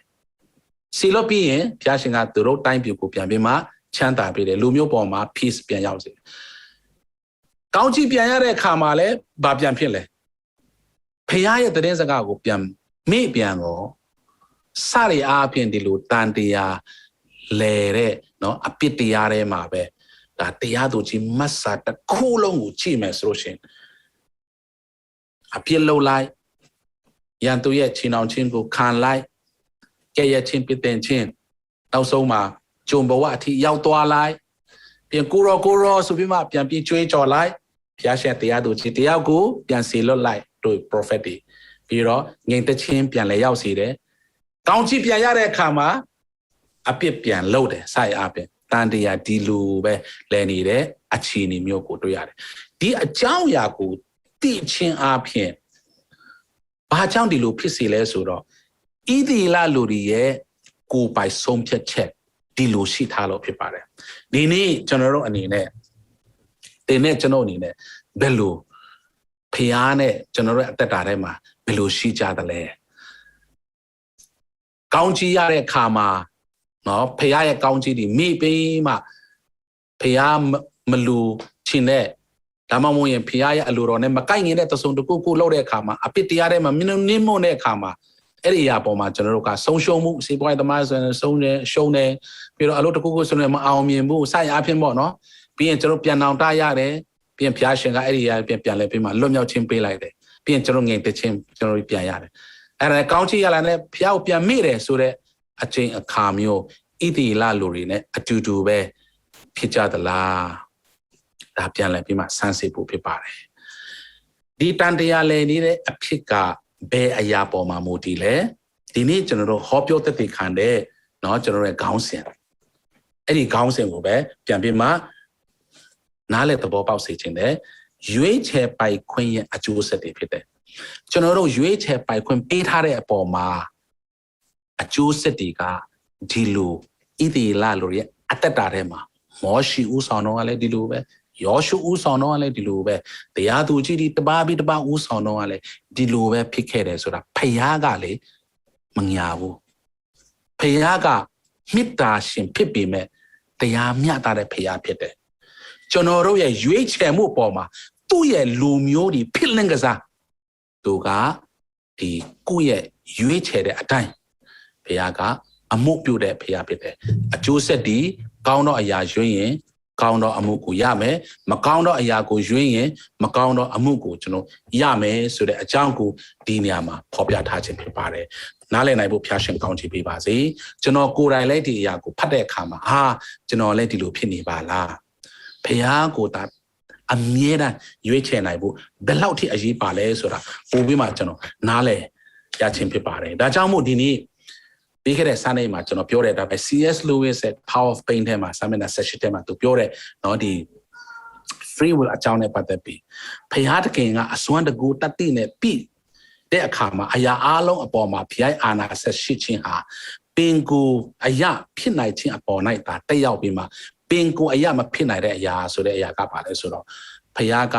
စီလွတ်ပြီးရင်ဘုရားရှင်ကသူတို့တိုင်းပြည်ကိုပြန်ပြီးမှချမ်းသာပေးတယ်လူမျိုးပေါ်မှာ peace ပြန်ရောက်စေကောင်းချီးပြန်ရတဲ့အခါမှာလည်းဘာပြန်ဖြစ်လဲဘုရားရဲ့သတင်းစကားကိုပြန်မေ့ပြန်တော့စရအားဖြင့်ဒီလိုတန်တရားလဲတဲ့နော်အပြစ်တရားထဲမှာပဲဒါတရားသူကြီးမတ်စာတစ်ခုလုံးကိုကြည့်မယ်ဆိုလို့ရှိရင်အပြစ်လုံးလိုက်ရန်သူရဲ့ချီနှောင်ခြင်းကိုခံလိုက်ကဲ့ရဲ့ခြင်းပြစ်တင်ခြင်းနောက်ဆုံးမှာဂျုံဘဝအထိရောက်သွားလိုက်ပြန်ကိုရောဆိုပြီးမှပြန်ပြီးကြွေးကြော်လိုက်ဘုရားရှင်တရားသူကြီးတရားကိုပြန်စီလွတ်လိုက်တို့ prophet တွေပြီးတော့ငြိမ်သက်ခြင်းပြန်လဲရောက်စေတယ်ကောင်းချီးပြန်ရတဲ့အခါမှာအပြစ်ပြန်လုပ်တယ်စိုက်အားဖြင့်တန်တရားဒီလိုပဲလဲနေတဲ့အခြေအနေမျိုးကိုတွေ့ရတယ်ဒီအကြောင်းအရာကိုသိချင်းအားဖြင့်ဘာကြောင့်ဒီလိုဖြစ်စီလဲဆိုတော့ဣသီလလူတွေရဲ့ကိုယ်ပိုင်ဆုံးဖြတ်ချက်ဒီလိုရှိထားလို့ဖြစ်ပါတယ်ဒီနေ့ကျွန်တော်တို့အနေနဲ့တင်နဲ့ကျွန်တော်အနေနဲ့ဘယ်လိုဖျားနဲ့ကျွန်တော်တို့အသက်တာထဲမှာဘယ်လိုရှိကြသလဲကောင်းချီးရတဲ့အခါမှာနော်ဖျားရဲ့ကောင်းချီးဒီမိပြီးမှဖျားမလူချင်တဲ့ဒါမှမဟုတ်ရင်ဖျားရဲ့အလိုတော်နဲ့မကိုက်ငင်တဲ့တဆုံတကူကူလောက်တဲ့အခါမှာအပစ်တရားထဲမှာမင်းနင်းမွတဲ့အခါမှာအဲ့ဒီအရာပေါ်မှာကျွန်တော်တို့ကဆုံးရှုံးမှုစေပွားရေးသမားဆိုရင်ဆုံးတယ်ရှုံးတယ်ပြီးတော့အလုပ်တကူကူဆိုရင်မအောင်မြင်ဘူးစိုက်အားဖြင့်ပေါ့နော်ပြီးရင်ကျွန်တော်ပြန်အောင်တရတယ်ပြီးရင်ဘုရားရှင်ကအဲ့ဒီအရာပြန်လဲပြီးမှလွတ်မြောက်ခြင်းပေးလိုက်တယ်ပြီးရင်ကျွန်တော်ငြိမ်သက်ခြင်းကျွန်တော်ပြန်ရတယ်အဲ့ဒါကောင်းချီးရလာတဲ့ဘုရားကိုပြန်မိတယ်ဆိုတဲ့အချိန်အခါမျိုးဣတိလလူတွေနဲ့အတူတူပဲဖြစ်ကြသလားဒါပြန်လဲပြီးမှစမ်းစစ်ဖို့ဖြစ်ပါတယ်ဒီတန်တရားလဲနေတဲ့အဖြစ်က ဘယ်အရာပေါ်မှာမူတည်လဲဒီနေ့ကျွန်တော်တို့ဟောပြောသက်သေခံတဲ့เนาะကျွန်တော်တို့ရဲ့ခေါင်းစဉ်အဲ့ဒီခေါင်းစဉ်ကိုပဲပြန်ပြီးမှနားလည်သဘောပေါက်စေခြင်းနဲ့ရွေးချယ်ပိုင်ခွင့်ရဲ့အကျိုးဆက်တွေဖြစ်တယ်ကျွန်တော်တို့ရွေးချယ်ပိုင်ခွင့်ပေးထားတဲ့အပေါ်မှာအကျိုးဆက်တွေကဒီလိုဣသရေလလူရဲ့အသက်တာထဲမှာမောရှိဦးဆောင်တော့ကလည်းဒီလိုပဲယောရှုဦးဆောင်တော့ကလည်းဒီလိုပဲတရားသူကြီးဒီတပါးပြီးတပါးဦးဆောင်တော့ကလည်းဒီလိုပဲဖြစ်ခဲ့တယ်ဆိုတာဖယားကလေမငြာဘူးဖယားကမေတ္တာရှင်ဖြစ်ပေမဲ့တရားမျှတတဲ့ဖယားဖြစ်တယ်ကျွန်တော်တို့ရဲ့ရွေးချယ်မှုပေါ်မှာသူ့ရဲ့လူမျိုးတွေဖြစ်လင့်ကစားသူကဒီကိုယ့်ရဲ့ရွေးချယ်တဲ့အတိုင်းဖယားကအမှုပြုတဲ့ဖယားဖြစ်တယ်အကျိုးဆက်ဒီကောင်းသောအရာရွေးရင်ကောင်းသောအမှုကိုရမယ်မကောင်းသောအရာကိုရွေးရင်မကောင်းသောအမှုကိုကျွန်တော်ရမယ်ဆိုတဲ့အကြောင်းကိုဒီနေရာမှာဖော်ပြထားခြင်းဖြစ်ပါတယ်နားလည်နိုင်ဖို့ဖျားရှင်ကောင်းချီးပေးပါစေကျွန်တော်ကိုယ်တိုင်လည်းဒီအရာကိုဖတ်တဲ့အခါမှာကျွန်တော်လည်းဒီလိုဖြစ်နေပါလားဖယားကိုသာအမြဲတမ်းရွေးချယ်နိုင်ဖို့ဘယ်လောက်ထိအရေးပါလဲဆိုတာပို့ပြီးမှကျွန်တော်နားလည်ရခြင်းဖြစ်ပါတယ်ဒါကြောင့်မို့ဒီနေ့ပြီးခဲ့တဲ့ Sunday မှာကျွန်တော်ပြောတဲ့အတိုင်း C.S. Lewis ရဲ့ Power of Pain ထဲမှာ Seminar Session ထဲမှာသူပြောတဲ့เนาะဒီ free will အကြောင်းနဲ့ပတ်သက်ပြီးဖယားတခင်ကအစွမ်းတကူတတိနဲ့ပြီးတဲ့အခါမှာအရာအလုံးအပေါ်မှာဖျိုင်းအာနာဆက်ရှိခြင်းဟာပင်ကိုအရာဖြစ်နိုင်ခြင်းအပေါ်၌ဒါတက်ရောက်ပြီးမှပင်ကိုအရာမဖြစ်နိုင်တဲ့အရာဆိုတဲ့အရာကပါလဲဆိုတော့ဖယားက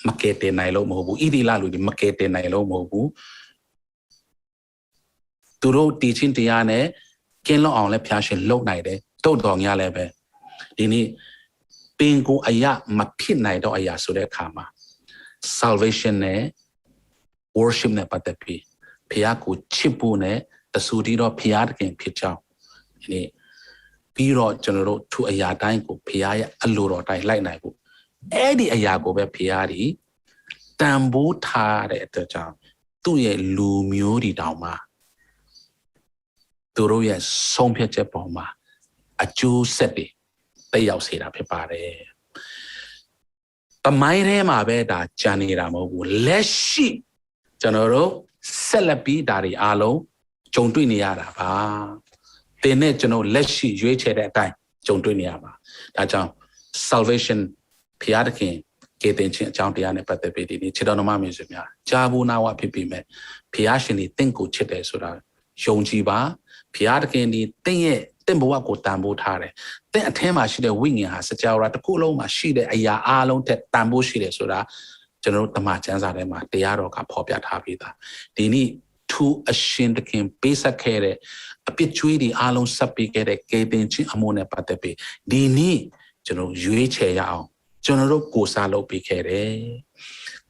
မကယ်တင်နိုင်လို့မဟုတ်ဘူးဣတိလလူတွေမကယ်တင်နိုင်လို့မဟုတ်ဘူးသူတို့တည်ခြင်းတရားနဲ့ကင်းလွတ်အောင်လဲဖျားရှင်လုပ်နိုင်တယ်တုတ်တော်ညလည်းပဲဒီနေ့ပင်ကိုအရာမဖြစ်နိုင်တော့အရာဆိုတဲ့အခါမှာ salvation နဲ့ worship နဲ့ပတ်သက်ပြီးဖျားကိုချစ်ဖို့နဲ့တဆူတီတော့ဖျားတခင်ဖြစ်ကြောင်းဒီနေ့ပြီးတော့ကျွန်တော်တို့သူအရာတိုင်းကိုဖျားရဲ့အလိုတော်တိုင်းလိုက်နိုင်ဖို့အဲ့ဒီအရာကိုပဲဖျားဒီတန်ဖိုးထားတဲ့အတွက်ကြောင့်သူ့ရဲ့လူမျိုးတွေတောင်မှသူတို့ရဲ့ဆုံးဖြတ်ချက်ပေါ်မှာအကျိုးဆက်တွေတက်ရောက်စေတာဖြစ်ပါတယ်။တမိုင်းထဲမှာပဲဒါကြံနေတာမဟုတ်ဘူးလက်ရှိကျွန်တော်တို့ဆက်လက်ပြီးဒါတွေအားလုံးကြုံတွေ့နေရတာပါ။တင်နဲ့ကျွန်တော်လက်ရှိရွေးချယ်တဲ့အတိုင်းကြုံတွေ့နေရပါ။ဒါကြောင့် salvation ဖျားသခင်ကေတင်ချင်းအကြောင်းတရားနဲ့ပတ်သက်ပြီးဒီနေ့ခြေတော်နှမမျိုးစုများကြာဘူးနာဝဖြစ်ပြီးမဲ့ဖျားရှင်ဒီတင့်ကိုချစ်တယ်ဆိုတာယုံကြည်ပါဖျားသခင်ဒီတင့်ရဲ့တင့်ဘဝကိုတန်ဖိုးထားတယ်တင့်အထဲမှာရှိတဲ့ဝိညာဉ်ဟာစကြဝဠာတစ်ခုလုံးမှာရှိတဲ့အရာအလုံးထက်တန်ဖိုးရှိတယ်ဆိုတာကျွန်တော်တို့တမန်ကျမ်းစာထဲမှာတရားတော်ကဖော်ပြထားပြီးသားဒီနေ့သူအရှင်သခင်ပေးဆက်ခဲ့တဲ့အပြစ်ကြွေးတွေအလုံးဆက်ပေးခဲ့တဲ့ကေတင်ချင်းအမှုနဲ့ပတ်သက်ပြီးဒီနေ့ကျွန်တော်ရွေးချယ်ရအောင်ကျွန်တော်တို့ကိုးစားလုပ်ပေးခဲ့တယ်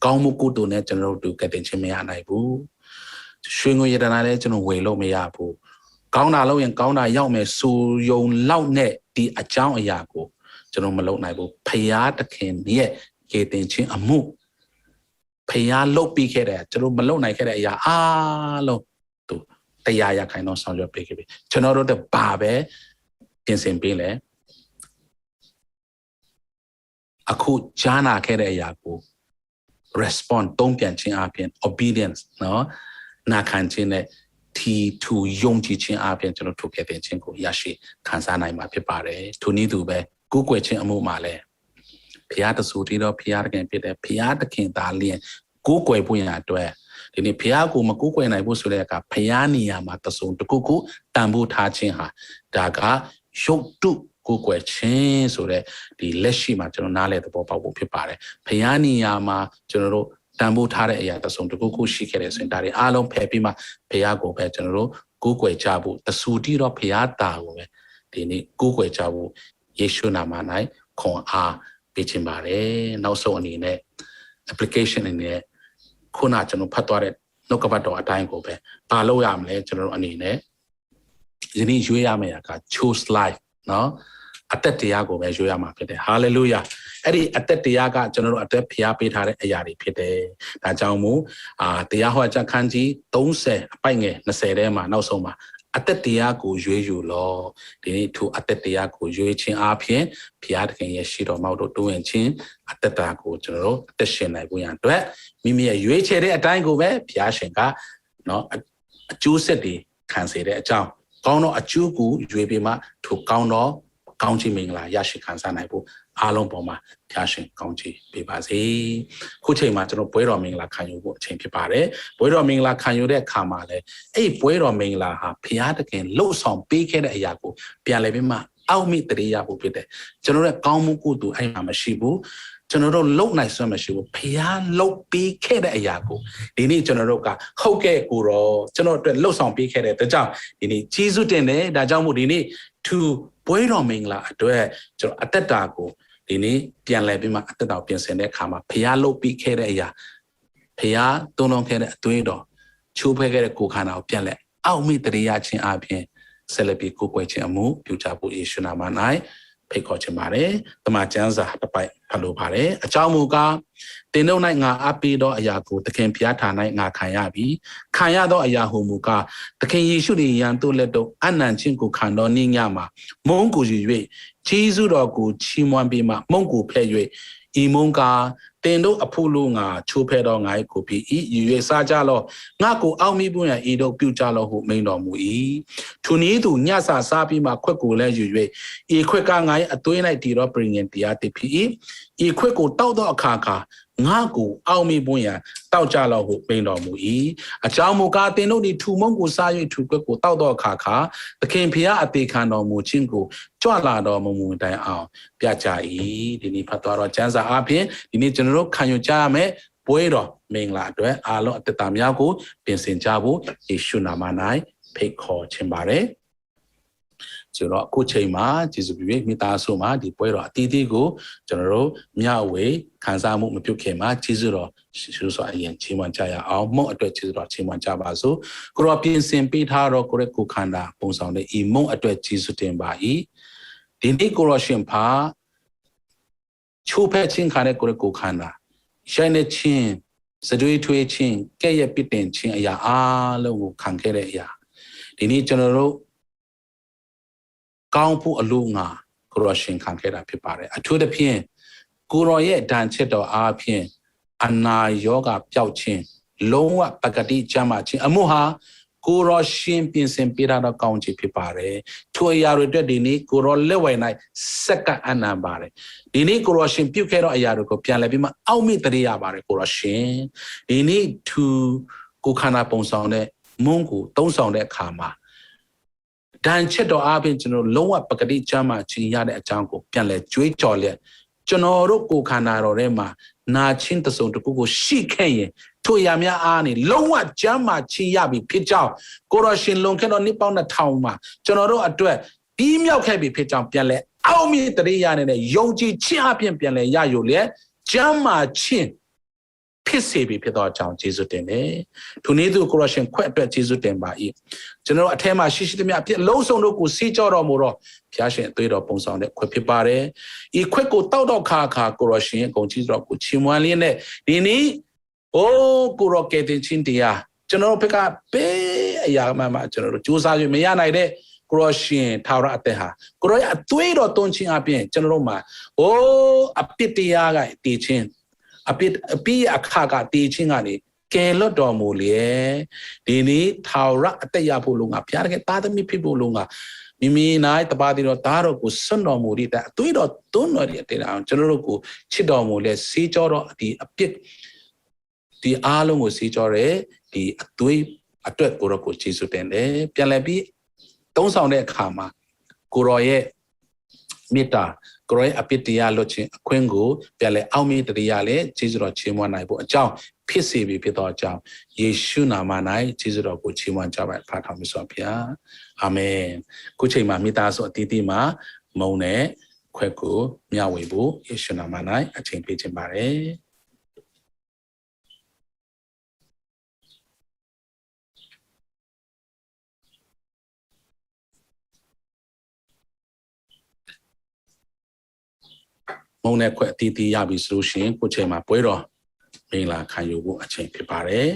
ကောင်းမှုကုသိုလ်နဲ့ကျွန်တော်တို့ကေတင်ချင်းမရနိုင်ဘူးရွှေငွေရတနာလည်းကျွန်တော်ဝယ်လို့မရဘူးကောင်းတာလုပ်ရင်ကောင်းတာရောက်မယ်ဆိုယုံလောက်နဲ့ဒီအကြောင်းအရာကိုကျွန်တော်မလုပ်နိုင်ဘူးဖယားသခင်ရဲ့ကေတင်ချင်းအမှုဖယားလုပ်ပြီးခဲ့တဲ့ကျွန်တော်မလုပ်နိုင်ခဲ့တဲ့အရာအားလုံးသူတရားရခိုင်တော့ဆောင်ရွက်ပေးခဲ့ပြီကျွန်တော်တို့တဘာပဲပြင်ဆင်ပေးလဲအခုကြားနာခဲ့တဲ့အရာကို respond တုံ့ပြန်ခြင်းအပြင် obedience နော်နာခံခြင်းနဲ့ทีทูယုံကြည်ခြင်းအပြင်ကျွန်တော်ထုတ်ခဲ့တဲ့ခြင်းကိုရရှိခံစားနိုင်မှာဖြစ်ပါတယ်ထိုနည်းတူပဲကိုးကွယ်ခြင်းအမှုမှာလည်းဘုရားတဆူတီတော့ဘုရားသခင်ဖြစ်တယ်ဘုရားသခင်သာလျင်ကိုးကွယ်ဖို့ရအတွက်ဒီနေ့ဘုရားကိုမကိုးကွယ်နိုင်ဖို့ဆိုတဲ့အခါဘုရားနေရာမှာတစုံတစ်ခုခုတန်ဖိုးထားခြင်းဟာဒါကရုပ်တုကိုးကွယ်ခြင်းဆိုတဲ့ဒီလက်ရှိမှာကျွန်တော်နားလည်သဘောပေါက်ဖို့ဖြစ်ပါတယ်ဘုရားနေရာမှာကျွန်တော်တို့တန်ဖိုးထားတဲ့အရာတစုံတစ်ခုခုရှိခဲ့တယ်ဆိုရင်ဒါတွေအားလုံးဖယ်ပြီးမှဘုရားကိုပဲကျွန်တော်တို့ကိုးကွယ်ကြဖို့တဆူတီတော့ဘုရားတာကိုပဲဒီနေ့ကိုးကွယ်ကြဖို့ယေရှုနာမ၌ခွန်အားပေးခြင်းပါတယ်နောက်ဆုံးအနေနဲ့ application အနေနဲ့ခုနကျွန်တော်ဖတ်သွားတဲ့နှုတ်ကပတ်တော်အတိုင်းကိုပဲဘာလုပ်ရမလဲကျွန်တော်တို့အနေနဲ့ဒီနေ့ရွေးရမယ့်အခါ choose life နော်အသက်တရားကိုပဲရွေးရမှာဖြစ်တယ် hallelujah အဲ့ဒီအသက်တရားကကျွန်တော်တို့အသက်ဖျားပေးထားတဲ့အရာတွေဖြစ်တယ်ဒါကြောင့်မို့တရားဟောကြားခန်းကြီး30အပိုက်ငယ်20ထဲမှာနောက်ဆုံးမှာ အသက်တရားကိုရွေးယူလောဒီနေ့ထိုအသက်တရားကိုရွေးခြင်းအပြင်ဘုရားသခင်ရဲ့ရှိတော်မောက်တို့တိုးဝင်ခြင်းအသက်တာကိုကျွန်တော်တို့အသက်ရှင်နိုင်ဖို့ရန်အတွက်မိမိရဲ့ရွေးချယ်တဲ့အတိုင်းကိုပဲဘုရားရှင်ကနော်အကျိုးဆက်တွေခံစေတဲ့အကြောင်းကောင်းသောအကျိုးကိုရွေးပြီးမှထိုကောင်းသောကောင်းချီးမင်္ဂလာရရှိခံစားနိုင်ဖို့အားလုံးပေါ်မှာဘုရားရှင်ကောင်းချီးပေးပါစေခုချိန်မှာကျွန်တော်ပွဲတော်မင်္ဂလာခံယူဖို့အချိန်ဖြစ်ပါတယ်ပွဲတော်မင်္ဂလာခံယူတဲ့အခါမှာလည်းအဲ့ပွဲတော်မင်္ဂလာဟာဘုရားသခင်လှုပ်ဆောင်ပေးခဲ့တဲ့အရာကိုပြန်လည်ပြီးမှအောက်မိတရေရဖို့ဖြစ်တယ်ကျွန်တော်ရဲ့ကောင်းမှုကုသိုလ်အဲ့မှာမရှိဘူးကျွန်တော်တို့လုံနိုင်စွမ်းမရှိဘူးဘုရားလှုပ်ပေးခဲ့တဲ့အရာကိုဒီနေ့ကျွန်တော်တို့ကဟုတ်ကဲ့ကိုတော့ကျွန်တော်အတွက်လှုပ်ဆောင်ပေးခဲ့တဲ့အတွက်ကြောင့်ဒီနေ့ကျေးဇူးတင်တယ်ဒါကြောင့်မို့ဒီနေ့သူပွဲတော်မင်္ဂလာအတွက်ကျွန်တော်အသက်တာကိုဒီနေ့ပြန်လည်ပြီးမှအသက်တာပြင်ဆင်တဲ့အခါမှာဘုရားလှုပ်ပေးခဲ့တဲ့အရာဘုရားသွန်လောင်းခဲ့တဲ့အသွေးတော်ချိုးဖဲခဲ့တဲ့ကိုယ်ခန္ဓာကိုပြန်လဲအောက်မိတရေရခြင်းအပြင်ဆက်လက်ပြီးကိုယ်ကွယ်ခြင်းအမှုပြုကြဖို့ယေရှုနာမ၌ဖိတ်ခေါ်ခြင်းပါတယ်။တမန်ကျမ်းစာတစ်ပိုက်ဖတ်လို့ပါတယ်။အကြောင်းမူကားတင်တို့၌ငါအပ်ပြီးသောအရာကိုသခင်ဘုရားထာ၌ငါခံရပြီ။ခံရသောအရာဟုမူကားသခင်ယေရှု၏ယံတို့လက်တို့အနံ့ချင်းကိုခံတော်နိညမှာမုန်းကိုယူ၍ဂျေဇုတော်ကိုချီးမွမ်းပြီးမှမုန်းကိုဖဲ့၍ဤမုန်းကားတင်တို့အဖို့လို့ငါချိုးဖဲတော်ငါ၏ကိုပြီးဤရွေစားကြလောငါကိုအောက်မိပွင့်ရဤတို့ပြုကြလောဟုမိန်တော်မူ၏ထိုနည်းသူညစာစားပြီးမှခွက်ကိုလည်းယူ၍ဤခွက်ကငါ၏အသွေး၌တည်တော်ပြင်တရားတည်ဖြစ်၏ဤခွက်ကိုတောက်သောအခါခါငါကိုအောက်မိပွင့်ရတောက်ကြလောဟုမိန်တော်မူ၏အကြောင်းမူကားတင်တို့သည်ထူမုန်းကိုစား၍ထူခွက်ကိုတောက်သောအခါခါသခင်ဖျားအသေးခံတော်မူခြင်းကိုကြွလာတော်မူတိုင်အောင်ပြကြ၏ဒီနေ့ဖတ်တော်ကျမ်းစာအပြင်ဒီနေ့ကျွန်တော်တို့ခံယူကြရမယ်ပွဲတော်မင်္ဂလာအတွက်အားလုံးအသက်တာများကိုပြင်ဆင်ကြဖို့ယေရှုနာမ၌ဖိတ်ခေါ်ခြင်းပါတယ်ကျွန်တော်အခုချိန်မှာကျေးဇူးပြုမိသားစုမှာဒီပွဲတော်အတီးတီးကိုကျွန်တော်တို့မျှဝေခံစားမှုမပြုတ်ခင်မှာကျေးဇူးတော်ရှုစွာအရင်ချီးမွမ်းကြရအောင်မုံအတွက်ကျေးဇူးတော်ချီးမွမ်းကြပါစို့ကိုရောပြင်ဆင်ပေးထားတော့ကိုရဲ့ကိုခန္ဓာပုံဆောင်တဲ့ဤမုံအတွက်ကျေးဇူးတင်ပါ၏ဒီနေ့ကိုရောရှင်ဖာချိုးဖဲ့ခြင်းခါတဲ့ကိုရဲ့ကိုခန္ဓာရှိုင်းတဲ့ချင်းစတွေးထွေးချင်းကဲ့ရဲ့ပစ်တင်ချင်းအရာအားလုံးကိုခံခဲ့တဲ့အရာဒီနေ့ကျွန်တော်တို့ကောင်းဖို့အလို့ငါကိုရောရှင်ခံခဲ့တာဖြစ်ပါတယ်အထူးသဖြင့်ကိုရောရဲ့ဒဏ်ချက်တော်အားဖြင့်အနာယောဂပျောက်ခြင်းလုံးဝပကတိကျမ်းမာခြင်းအမှုဟာကိုရောရှင်ပြင်ဆင်ပေးတာတော့ကောင်းချေဖြစ်ပါတယ်ထိုအရာတွေအတွက်ဒီနေ့ကိုရောလက်ဝဲ၌စက္ကအနံပါတယ်ဒီနေ့ကိုရောရှင်ပြုတ်ခဲ့တော့အရာတွေကိုပြန်လဲပြီးမှအောက်မေ့တရေရပါတယ်ကိုရောရှင်ဒီနေ့သူကိုခန္ဓာပုံဆောင်တဲ့မုန်းကိုသုံးဆောင်တဲ့အခါမှာဒဏ်ချက်တော်အားဖြင့်ကျွန်တော်လုံးဝပကတိကျမ်းမာခြင်းရတဲ့အကြောင်းကိုပြန်လဲကြွေးကြော်လက်ကျွန်တော်တို့ကိုခန္ဓာတော်ထဲမှာနာချင်းတစုံတစ်ခုကိုရှိခဲ့ရင်ထိုအရာများအားနေလုံးဝကျမ်းမာခြင်းရပြီဖြစ်ကြောင်းကိုရောရှင်လွန်ခဲ့တော့နှစ်ပေါင်း2000မှာကျွန်တော်တို့အတွက်ပြီးမြောက်ခဲ့ပြီဖြစ်ကြောင်းပြန်လဲအောက်မြစ်တရေရနေတဲ့ယုံကြည်ခြင်းအပြင်ပြန်လဲရယူလေကျမ်းမာခြင်းဖြစ်စေပြီဖြစ်တော့အကြောင်းယေရှုတင်တယ်ထိုနည်းသူကိုရောရှင်ခွက်အတွက်ယေရှုတင်ပါ၏ကျွန်တော်အထက်မှာရှိသမျှအဖြစ်လုံးစုံတို့ကိုစီးကြောတော်မူတော့ဘုရားရှင်အသွေးတော်ပုံဆောင်တဲ့ခွက်ဖြစ်ပါတယ်ဤခွက်ကိုတောက်တော့ခါကိုရောရှင်အကုန်ကြီးတော်ကိုချီးမွမ်းလင်းနဲ့ဒီနေ့ကိုရောကဲတင်ချင်းတရားကျွန်တော်ဘက်ကပေးအရာမှကျွန်တော်တို့စူးစမ်းရမရနိုင်တဲ့ကိုရောရှင်ထာဝရအသက်ဟာကိုရောရဲ့အသွေးတော်တွန်းခြင်းအပြင်ကျွန်တော်တို့မှာအပစ်တရားကတည်ခြင်းအပြီးအခါကတည်ခြင်းကနေကယ်လွတ်တော်မူလေဒီနေ့ထာဝရအသက်ရဖို့လုံးကဘုရားတကယ်သားသမီးဖြစ်ဖို့လုံးကမိမိနိုင်တပါးတီတော်သားတော်ကိုစွန့်တော်မူတဲ့အသွေးတော်သွန်းတော်တဲ့အတေအောင်ကျွန်တော်တို့ကိုချစ်တော်မူလေစေးကြောတော်ဒီအပြစ်ဒီအားလုံးကိုစေးကြောတဲ့ဒီအသွေးအတွက်ကိုရောကိုယေရှုတင်တယ်ပြန်လဲပြီးသုံးဆောင်တဲ့အခါမှာကိုရောရဲ့မေတ္တာကိုရောအပစ်တရားလွတ်ခြင်းအခွင့်ကိုပြန်လဲအောက်မေ့တရားလဲကျေးဇူးတော်ချီးမွမ်းနိုင်ဖို့အကြောင်းဖြစ်စေပြီဖြစ်သောအကြောင်းယေရှုနာမ၌ကျေးဇူးတော်ကိုချီးမွမ်းကြပါဖတ်တော်မြတ်စွာဘုရားအာမင်ခုချိန်မှာမိသားစုအသီးသီးမှာမုံနဲ့ခွက်ကိုမျှဝေဖို့ယေရှုနာမ၌အချိန်ပေးခြင်းပါတယ်မုံနဲ့ခွက်အတီးတီးရပြီဆိုလို့ရှိရင်ကိုချိန်မှာပွဲတော်မင်္ဂလာခံယူဖို့အချိန်ဖြစ်ပါတယ်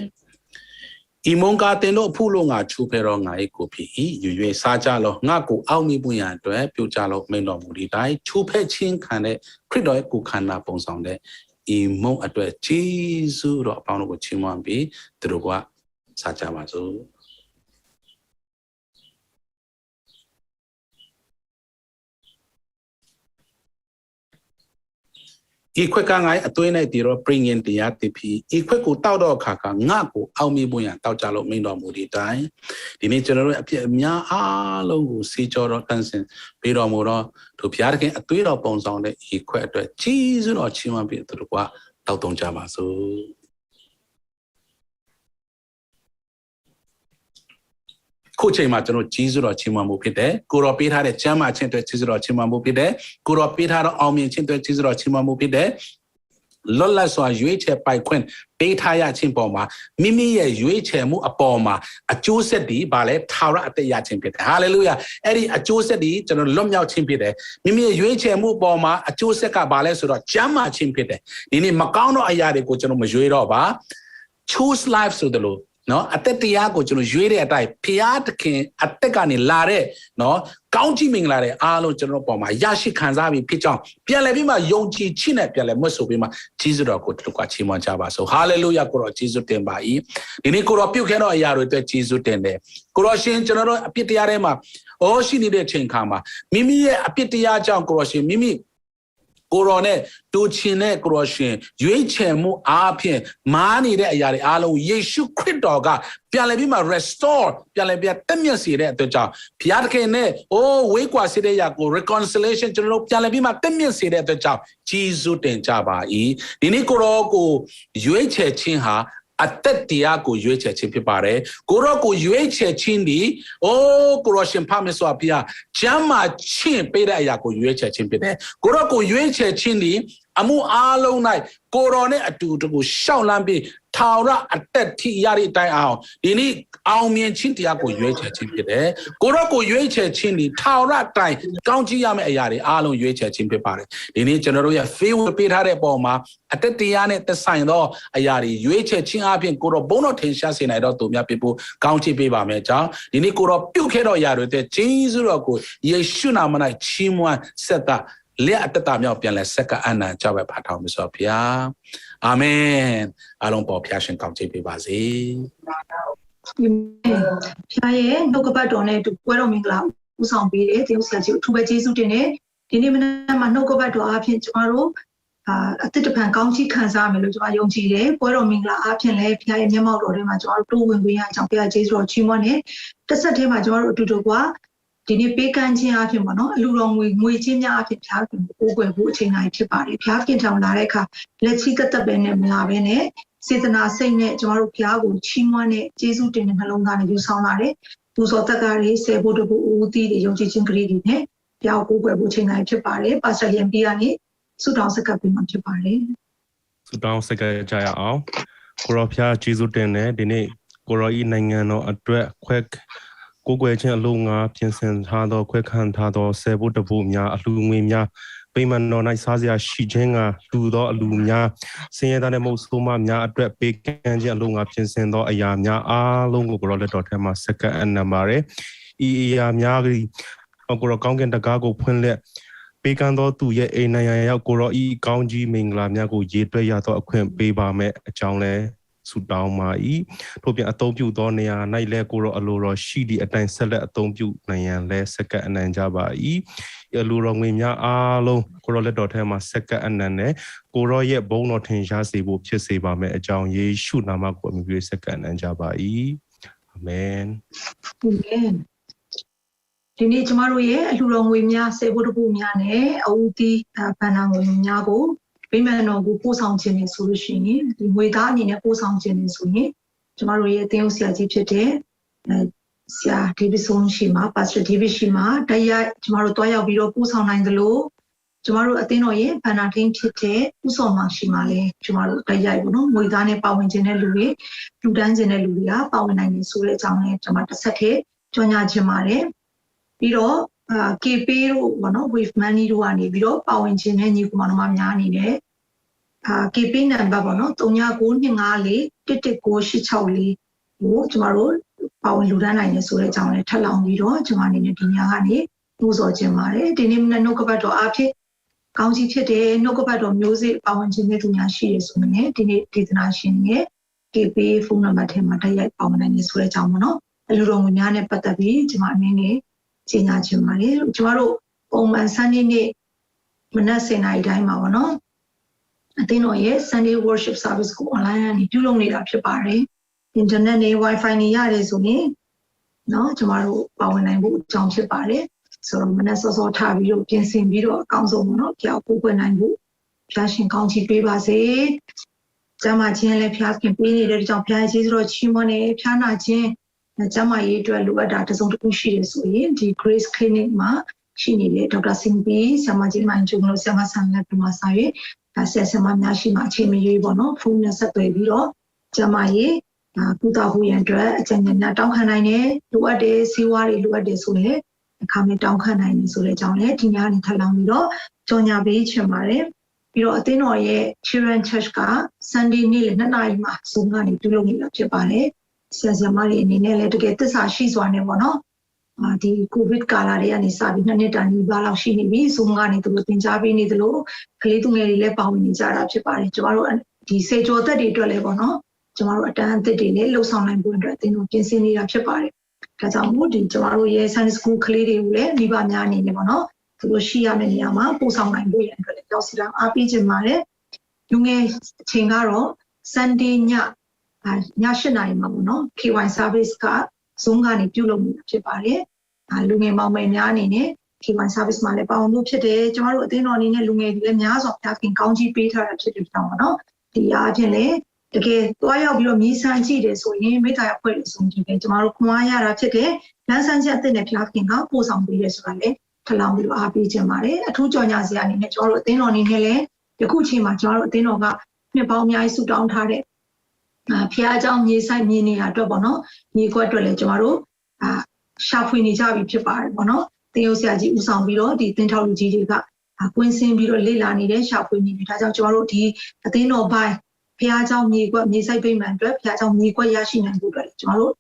อีมงกาเตโนผู้ลงอาชูเพรองาอีกูพีอีอยู่อยู่ซาจาโลงากูเอามีบุญญาด้วยพิวจาโลไม่นอมูดีได้ชูเพชิงคันเดคริดอยกูคันนาปงสองเดอีมงอัดด้วยจีซูรอปาวโนกูชิมวันบีตรุกว่าซาจามาซูอีควกางไงตัวในตีรอปริงเงินตียาติพีอีควกูเต้าดอกขากางากูเอามีบุญญาเต้าจาโลไม่นอมูดีได้ทีนี้จะรู้อภิญญาอาโลกูซีจอรอตันเซนไปรอมูรอถูกพิจารณาตัวเราปงสองเดอีควด้วยจีซูรอชิมวันบีตรุกว่าเต้าตรงจามาซูคู่เชื่อมาจนจีซูรอชิมวันบุพิเดกูรอปีท่าเดจามาเช่นตัวจีซูรอชิมวันบุพิเดกูรอปีท่าเราเอามีเช่นตัวจีซูรอชิมวันบุพิเดลอลลาสวายุ้ยเชไปควันปีท่ายาชิมปอมามิมีเยยุ้ยเชมูอปอมาอจูเสดีบาเลทาวระอัตยาชิมพิเดฮาเลลูยาเอริอจูเสดีจนล้มยาวชิมพิเดมิมียุ้ยเชมูปอมาอจูเสกาบาเลสุดจามาชิมพิเดนี่มาก้าวโนอายาเดกูจนมายุ้ยรอบา choose life สุดโลเนาะอัตติยากูจนยุ้ยเรื่องอะไรพิยาตคินอัตติการนี่ลาเร่เนาะก้าวจีมิงลาเร่อาโลจนปอมายาชิขันซาบีพิจารเปลี่ยนเลยพี่มายงจีชินเปลี่ยนเลยเมื่อสุบิมาจีสุดกูตุกว่าชิมอนจาบาสุฮาเลลูยากูรอจีสุเต็มบ่ายนี่กูรอพิวแค่นอยารุตัวจีสุเต็มเด้กูรอชินจนรออภิติยาเร่มาโอ้ชินี่เด็กเชิงขามามิมีอภิติยาจังกูรอชินมิมีกูรอเนี่ยตูชินเนี่ยกูรอชินยุ้ยเชมูอาเพียมานี่เด้อยาเร่อาโลเยซูคริสต์ดอกะเปลี่ยนเลยพี่มา restore เปลี่ยนเลยพี่เต็มยังสีเด้ตัวเจ้าพี่อาร์เคเนี่ยโอ้เวกว่าสีเด้ยากู reconciliation จนเราเปลี่ยนเลยพี่มาเต็มยังสีเด้ตัวเจ้าจีสุเต็มจ้าบ่ายทีนี้กูรอกูยุ้ยเชชินหาอัตติยากูยุ้ยเชชินพี่ปาเร่กูรอกูยุ้ยเชชินดีโอ้กูรอชินพามิสวาพี่อาจำมาชินไปได้ยากูยุ้ยเชชินพี่เด้กูรอกูยุ้ยเชชินดีอามูอาลงในกูรอเนี่ยอดูตกูเช่าลำปีทาวระอัตติยาริตายเอาทีนี้เอาเมียนชินที่ยากูยุ้ยเชชินพี่เด้กูรอกูยุ้ยเชชินดีทาวระตายก้าวจียาไม่อายาริอาลงยุ้ยเชชินพี่ปาเร่ทีนี้จนเราอยากฟีลปีท่าเร่ปอมาอัตติยาเนี่ยแต่ใส่ดออายาริยุ้ยเชชินอาเพียงกูรอบุญโนเทนชาสินายดอตัวมีอาปีปูก้าวจีปีบาเมจ้าทีนี้กูรอปิ้วแค่ดอยารุแต่จีสุรกูเยซูนามันไอชิมวันเสตาเลี้ยอัตตาเมียวเปลี่ยนเลยสักอันนั้นจะไปผ่าทางมิสพิอาอาเมนอารมณ์ปอพิอาชินก้าวจีปีบาซีพี่อาเย่นกบัดโดนเนี่ยดูว่าเรามีกล่าวอุสองปีเลยที่อุตส่าห์จะทุบเจสุดเนี่ยทีนี้มันมานกบัดโดอาเพียงจมารู้อัตติพันก้าวจีขันซาเมลุจมายงจีเลยว่าเรามีกล่าวอาเพียงเลยพี่อาเย่เนี่ยมาโดนเลยมาจมารู้ตู้วิ่งวิ่งจังพี่อาเจสุดชิมวันเนี่ยแต่สัตย์ที่มาจมารู้ดูกว่าทีนี้ปีกันจีอาเพียงมันเนาะลูกลงมวยจีนอาเพียงพี่อาเป็นผู้กวยผู้เชียงรายที่ป่าเลยพี่อากินทำอะไรค่ะเล็กชี้ก็ตะเป็นเนี่ยมาเป็นเนี่ยเสตนาเซ็งเนี่ยจมารู้พี่อากูชิมวันเนี่ยเจสุดเนี่ยมาลงกันอยู่สองนาเลยผู้สอดตะการเลยเสพดูผู้อุติเลยยงจีจิงกรีดีเนี่ยพี่อากูกวยผู้เชียงรายที่ป่าเลยภาษาเลียนพี่อาเนี่ยสุดท้ายสกัดเป็นมันที่ป่าเลยสุดท้ายสกัดใจเอากูรอพี่อาเจสุเต็มเนี่ยทีนี้กูรออีนั่งเงินเนาะอัดด้วยแควกกูเกยเช่นลุงอาเพียงเส้นทางต่อแควกขันทางต่อเสบุตรบุญญาลุงเมียไปมันนอนในสาเสียชิเจงาดูต่อลุงญาเสียดายมุสลิมญาอัดด้วยไปกันเช่นลุงอาเพียงเส้นต่ออายามญาอาลุงกูรอเลยต่อเทมาสกัดอันนั้นมาเร่อียามญากูรอก้าวกันตะกากูเพิ่นเลยไปกันต่อตู้เย่เอ็นายากูรออีก้าวจีมิงลามญากูเย็ดด้วยยาต่ออควมไปบ้าแม่จังเลยสุดดาวมาอีทุกอย่างอัตโนมัติตอนนี้ในเรื่องกูรออลูรอชีดีอัตย์เสร็จอัตโนมัติในเรื่องสกัดอันนั้นจะบ่อีอลูรอเงียอาลงกูรอเล่ดอทมาสกัดอันนั้นเนี่ยกูรอเย่บ่งนอทินชาสีบุบเชื่อสีบ่าแม่จังเยชูนามากูมีสกัดอันนั้นจะบ่อีอาเมนทีนี้จมารู้เย่อลูรอเงียเสบุตรบุญญาเนี่ยเอาตีปนังเงียกูเป็นแม่น้องกูผู้สาวเจนสุริชินีที่มวยด้านนี้เนี่ยผู้สาวเจนสุริจมารู้ยังเตี้ยเสียจีบเด็ดเสียทีวีส่งชิมาปัสสาวะทีวีชิมาแต่ยาจมารู้ตัวอยากวิโรผู้สาวนั่งดูจมารู้เตี้ยน้อยพนักทิ้งเด็ดผู้สาวมาชิมาเลยจมารู้แต่ยาบุญมวยด้านเนี่ยป่าวเจนลุยลูกด้านเจนลุยอ่ะป่าวนั่งนี่สุริจังเนี่ยจมาตัดสักเด็ดจงยาจมาเลยวิโรเคปีรูวันนั้นวิฟมันนี่รู้อันนี้วิโรป่าวเจนเนี่ยนี่กูมันมาหยานี่เนี่ยเคปีนันบ้าวันนั้นตัวเนี้ยกูนี่งาลีติดกูชิชาวลี ကိုကျမတို့ပါဝင်လူဒန်းနိုင်နေဆိုတဲ့အကြောင်းလေးထပ်လောင်းပြီးတော့ကျမအနေနဲ့ဒီညကနေပူဇော်ခြင်းပါတယ်ဒီနေ့နှုတ်ကပတ်တော်အဖြစ်ကောင်းကြီးဖြစ်တဲ့နှုတ်ကပတ်တော်မျိုးစေ့ပါဝင်ခြင်းတဲ့သူများရှိရဆိုရင်ဒီနေ့ဒေသနာရှင်ရဲ့ KB ဖုန်းနံပါတ်ထဲမှာတိုက်ရိုက်ပါဝင်နိုင်နေဆိုတဲ့အကြောင်းပေါ့နော်အလူတော်ငွေများနဲ့ပတ်သက်ပြီးကျမအနေနဲ့ကြေညာခြင်းပါတယ်ကျမတို့ပုံမှန် Sunday နေ့မနက်7:00 နာရီတိုင်းမှာပေါ့နော်အသင်းတော်ရဲ့ Sunday worship service ကို online ကနေပြုလုပ်နေတာဖြစ်ပါတယ် internet နဲ့ wifi နဲ့ရတယ်ဆိုရင်နော်ကျမတို့ပါဝင်နိုင်ဖို့အကြောင်းဖြစ်ပါတယ်ဆိုတော့မနက်စောစောထားပြီးတော့ပြင်ဆင်ပြီးတော့အကောင်းဆုံးပေါ့နော်ကြောက်ပို့ပွင့်နိုင်ဖို့ဖျားရှင်ကောင်းချီးပေးပါစေကျမချင်းလည်းဖျားခင်ပေးနေတဲ့ကြောင့်ဖျားကြီးဆိုတော့ချီးမွမ်းနေဖျားနာခြင်းကျမရေးအတွက်လိုအပ်တာတစ်စုံတစ်ခုရှိတယ်ဆိုရင်ဒီ Grace Clinic မှာရှိနေတဲ့ဒေါက်တာစင်ပီဆရာမကြီးမိုင်ကျုံလို့ဆရာမဆန်လက်ပြမဆိုင်ရဆရာမများရှိမှအချိန်မရွေးပေါ့နော်ဖုန်းနဲ့ဆက်သွယ်ပြီးတော့ကျမရေးကုသဖို့ရန်အတွက်အကြံဉာဏ်များတောင်းခံနိုင်တယ်လိုအပ်တဲ့ဆေးဝါးတွေလိုအပ်တယ်ဆိုရင်အခါမဲ့တောင်းခံနိုင်တယ်ဆိုတဲ့အကြောင်းလည်းဒီညနေထပ်လောင်းပြီးတော့ကြော်ညာပေးချင်ပါတယ်ပြီးတော့အသင်းတော်ရဲ့ Children Church က Sunday နေ့လည်း2 နာရီမှာ Zoom ကနေပြုလုပ်နေတာဖြစ်ပါတယ်ဆရာမတွေအနေနဲ့လည်းတကယ်သစ္စာရှိစွာနဲ့ပေါ့နော်ဒီ COVID ကာလတွေကနေစပြီး2 နှစ်တာနီးပါးလောက်ရှိနေပြီ Zoom ကနေသူတို့သင်ကြားပေးနေသလိုကလေးသူငယ်တွေလည်းပါဝင်နေကြတာဖြစ်ပါတယ်ကျမတို့ဒီစေကျော်သက်တွေအတွက်လည်းပေါ့နော်ကျမတို့အတန်းအသစ်တွေလည်းလှုပ်ဆောင်နိုင်ဖို့အတွက်အသင်းတော်ပြင်ဆင်နေတာဖြစ်ပါတယ်ဒါကြောင့်မို့ဒီကျမတို့ရဲ့ Sunday School ကလေးတွေကိုလည်းမိဘများအနေနဲ့ပေါ့နော်သူတို့ရှိရမယ့်နေရာမှာပို့ဆောင်နိုင်ဖို့ရန်အတွက်လည်းကြောက်စီတာအားပေးခြင်းပါတယ်လူငယ်အချိန်ကတော့ Sunday ည8 နာရီမှာပေါ့နော် KY service က Zoom ကနေပြုလုပ်နေတာဖြစ်ပါတယ်လူငယ်မောင်မယ်များအနေနဲ့ KY service မှာလည်းပါဝင်ဖို့ဖြစ်တယ်ကျမတို့အသင်းတော်အနေနဲ့လူငယ်တွေလည်းများစွာဖျားခင်ကောင်းကြီးပေးထားတာဖြစ်တဲ့ကြောင့်ပေါ့နော်ဒီအားဖြင့်လည်းတကယ်တွားရောက်ပြီးတော့မြည်ဆန်းကြည့်တယ်ဆိုရင်မိသားအဖွဲ့တွေဆုံးကြည့်တယ်ကျမတို့ခွန်အားရတာဖြစ်တယ်လမ်းဆန်းချက်အသစ်နဲ့ဖျားခင်ကပို့ဆောင်ပေးရဆိုတာလေထလောင်ပြီးတော့အားပေးခြင်းပါတယ်အထူးကြော်ညာစရာအနေနဲ့ကျမတို့အသင်းတော်အနေနဲ့လည်းယခုချိန်မှာကျမတို့အသင်းတော်ကနှစ်ပေါင်းအများကြီးဆူတောင်းထားတဲ့ဖျားเจ้าမြေဆိုင်မြေနေရအတွက်ပေါ့နော်မြေခွက်အတွက်လည်းကျမတို့ရှာဖွေနေကြပြီဖြစ်ပါတယ်ပေါ့နော်သင်ရုပ်ဆရာကြီးဦးဆောင်ပြီးတော့ဒီသင်ထောက်လူကြီးတွေကကွင်းဆင်းပြီးတော့လေ့လာနေတဲ့ရှာဖွေနေပြီဒါကြောင့်ကျမတို့ဒီအသင်းတော်ပိုင်းဖျားเจ้าမြေခွက်မြေဆိုင်ပိမှန်အတွက်ဖျားเจ้าမြေခွက်ရရှိနိုင်ဖို့အတွက်ကျမတို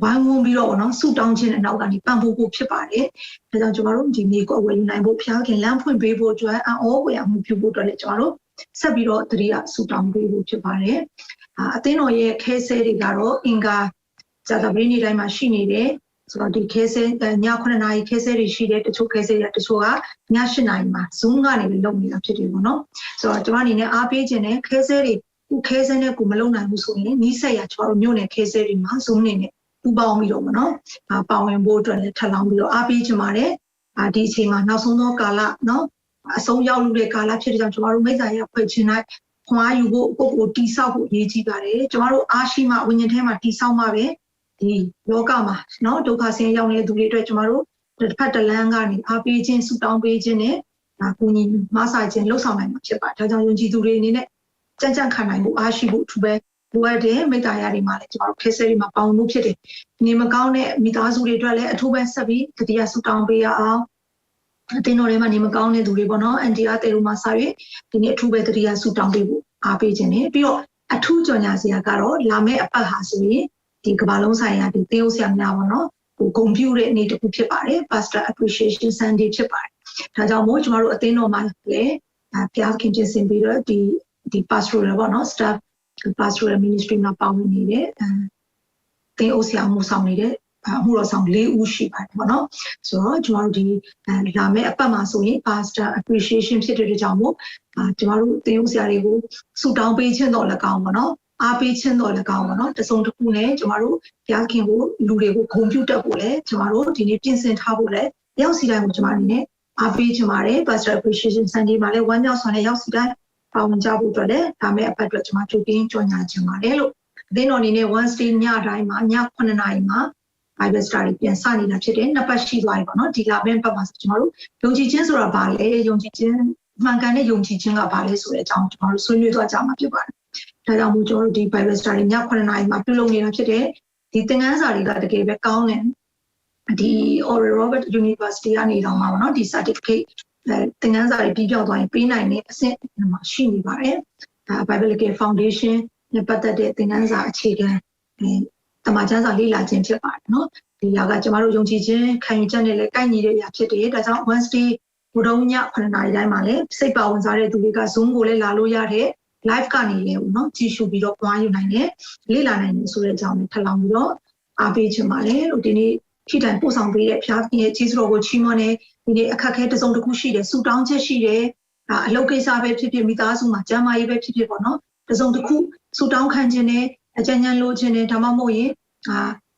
့ဝိုင်းဝန်းပြီးတော့ပေါ့နော်ဆူတောင်းခြင်းနဲ့နောက်ကနေပံ့ပိုးဖို့ဖြစ်ပါတယ်ဒါကြောင့်ကျမတို့ဒီမြေခွက်ဝယ်ယူနိုင်ဖို့ဖျားခင်လမ်းဖွင့်ပေးဖို့အတွက်အံ့ဩဖွယ်မှုပြုဖို့အတွက်လည်းကျမတို့ဆက်ပြီးတော့တတိယဆူတောင်းပေးဖို့ဖြစ်ပါတယ်အသင်းတော်ရဲ့ခဲဆဲတွေကတော့အင်္ဂါဇာတပရိနေ့တိုင်းမှာရှိနေတယ်ဆိုတော့ဒီခဲဆဲည9 နာရီခဲဆဲတွေရှိတယ်တချို့ခဲဆဲတွေတချို့ကည8 နာရီမှာ Zoom ကနေလုပ်နေတာဖြစ်တယ်ပေါ့နော်ဆိုတော့ကျွန်မအနေနဲ့အားပေးခြင်းနဲ့ခဲဆဲတွေခုခဲဆဲနဲ့ကိုမလုပ်နိုင်ဘူးဆိုရင်နီးစက်ရကျွန်တော်တို့မြို့နယ်ခဲဆဲတွေမှာ Zoom နေနဲ့ပူပေါင်းပြီးတော့ပေါ့နော်ပါဝင်ဖို့အတွက်လည်းထပ်လောင်းပြီးတော့အားပေးခြင်းပါတယ်ဒီအချိန်မှာနောက်ဆုံးသောကာလနော်အဆုံးရောက်လို့တဲ့ကာလဖြစ်တဲ့ကြောင့်ကျွန်တော်တို့မိသားစုဖွဲ့ခြင်းနဲ့ခွန်အားယူဖို့ကိုယ့်ကိုတိဆောက်ဖို့အရေးကြီးပါတယ်ကျွန်တော်တို့အားရှိမှဝိညာဉ်ထဲမှာတိဆောက်မှပဲဒီလောကမှာနော်ဒုက္ခဆင်းရဲရောက်နေတဲ့သူတွေအတွက်ကျွန်တော်တို့တစ်ဖက်တစ်လမ်းကနေအားပေးခြင်းဆုတောင်းပေးခြင်းနဲ့ကိုညီမဆာခြင်းလှုပ်ဆောင်နိုင်မှာဖြစ်ပါတယ်ဒါကြောင့်ယုံကြည်သူတွေအနေနဲ့ကြံ့ကြံ့ခံနိုင်ဖို့အားရှိဖို့အထူးပဲလိုအပ်တဲ့မိသားစုတွေမှာလည်းကျွန်တော်တို့ခဲဆဲတွေမှာပေါင်းလို့ဖြစ်တယ်နေမကောင်းတဲ့မိသားစုတွေအတွက်လည်းအထူးပဲဆက်ပြီးတတိယဆုတောင်းပေးရအောင်အတင်းတော်တွေမှာနေမကောင်းတဲ့သူတွေပေါ့နော်အန်တီအားတေလိုမှာစာရွက်ဒီနေ့အထူးပဲတတိယဆုတောင်းပေးဖို့အားပေးခြင်းနဲ့ပြီးတော့အထူးကြော်ညာစရာကတော့လာမယ့်အပတ်ဟာဆိုရင်ဒီကမ္ဘာလုံးဆိုင်ရာဒီသင်းဥဆရာများပေါ့နော်ဟိုဂုဏ်ပြုတဲ့နေ့တစ်ခုဖြစ်ပါတယ် Pastor Appreciation Sunday ဖြစ်ပါတယ်ဒါကြောင့်မို့ကျွန်တော်တို့အသင်းတော်မှာလည်းဖျားခင်ပြင်ဆင်ပြီးတော့ဒီ pastoral ပေါ့နော် staff pastoral ministry မှာပါဝင်နေတဲ့သင်းဥဆရာမှုဆောင်နေတဲ့အမှုတော်ဆောင်4 ဦးရှိပါတယ်ပေါ့နော်ဆိုတော့ကျွန်တော်တို့ဒီလာမယ့်အပတ်မှာဆိုရင် Pastor Appreciation ဖြစ်တဲ့ကြောင့်မို့ကျွန်တော်တို့သင်းဥဆရာတွေကိုဆုတောင်းပေးခြင်းတော်လည်းကောင်းပါနော်အားပေးခြင်းတော်လည်းကောင်းပါနော်တစုံတစ်ခုနဲ့ကျွန်တော်တို့ဘုရားခင်ကိုလူတွေကိုဂုဏ်ပြုတတ်ဖို့လည်းကျွန်တော်တို့ဒီနေ့ပြင်ဆင်ထားဖို့လည်းရောက်စီတိုင်းကိုကျွန်တော်အနေနဲ့အားပေးခြင်းပါတယ် Pastor Appreciation Sunday မှာလည်းဝမ်းမြောက်စွာနဲ့ရောက်စီတိုင်းပါဝင်ကြဖို့အတွက်လည်းဒါမဲ့အပတ်အတွက်ကျွန်တော်ကြိုတင်ကြော်ညာခြင်းပါတယ်လို့အသင်းတော်အနေနဲ့ Wednesday ညတိုင်းမှာည9 နာရီမှာ Bible study ပြန်စနေတာဖြစ်တယ်နှစ်ပတ်ရှိသွားပြီပေါ့နော်ဒီလာမယ့်ပတ်မှာကျွန်တော်တို့ယုံကြည်ခြင်းဆိုတာဘာလဲယုံကြည်ခြင်းမှန်ကန်တဲ့ယုံကြည်ခြင်းကဘာလဲဆိုတဲ့အကြောင်းကျွန်တော်တို့ဆွေးနွေးသွားကြမှာဖြစ်ပါတယ်ဒါကြောင့်မို့ကျွန်တော်တို့ဒီ Bible study ည9 နာရီမှာပြုလုပ်နေတာဖြစ်တယ်ဒီသင်ခန်းစာတွေကတကယ်ပဲကောင်းတယ်ဒီ Oral Roberts University ကနေတော့မှာပေါ့နော်ဒီ certificate သင်ခန်းစာတွေပြီးပြောက်သွားရင်ပေးနိုင်တဲ့အဆင့်မှာရှိနေပါတယ်Biblical Foundation နဲ့ပတ်သက်တဲ့သင်ခန်းစာအခြေခံ တမန်ကျမ်းစာလေ့လာခြင်းဖြစ်ပါတယ်နော်ဒီလာကကျမတို့ယုံကြည်ခြင်းခံယူချက်နဲ့လည်းကိုက်ညီတဲ့အရာဖြစ်တယ်ဒါကြောင့် Wednesday ဘုဒ္ဓည9 နာရီတိုင်းမှာလည်းစိတ်ပါဝင်စားတဲ့သူတွေက Zoom ကိုလည်းလာလို့ရတယ် live ကနေလည်းနော်ကြည့်ရှုပြီးတော့ပွားယူနိုင်တယ်လေ့လာနိုင်တယ်ဆိုတဲ့အကြောင်းကိုထပ်လောင်းပြီးတော့အားပေးခြင်းပါလေဒီနေ့ထိတိုင်ပို့ဆောင်ပေးတဲ့ဘုရားသခင်ရဲ့ကျေးဇူးတော်ကိုချီးမွမ်းတယ်ဒီနေ့အခက်အခဲတစ်စုံတစ်ခုရှိတယ်ဆူတောင်းချက်ရှိတယ်အလုပ်ကိစ္စပဲဖြစ်ဖြစ်မိသားစုမှာကျန်းမာရေးပဲဖြစ်ဖြစ်ပေါ့နော်တစ်စုံတစ်ခုဆူတောင်းခံခြင်းနဲ့အကြံဉာဏ်လိုခြင်းနဲ့ဒါမှမဟုတ်ရင်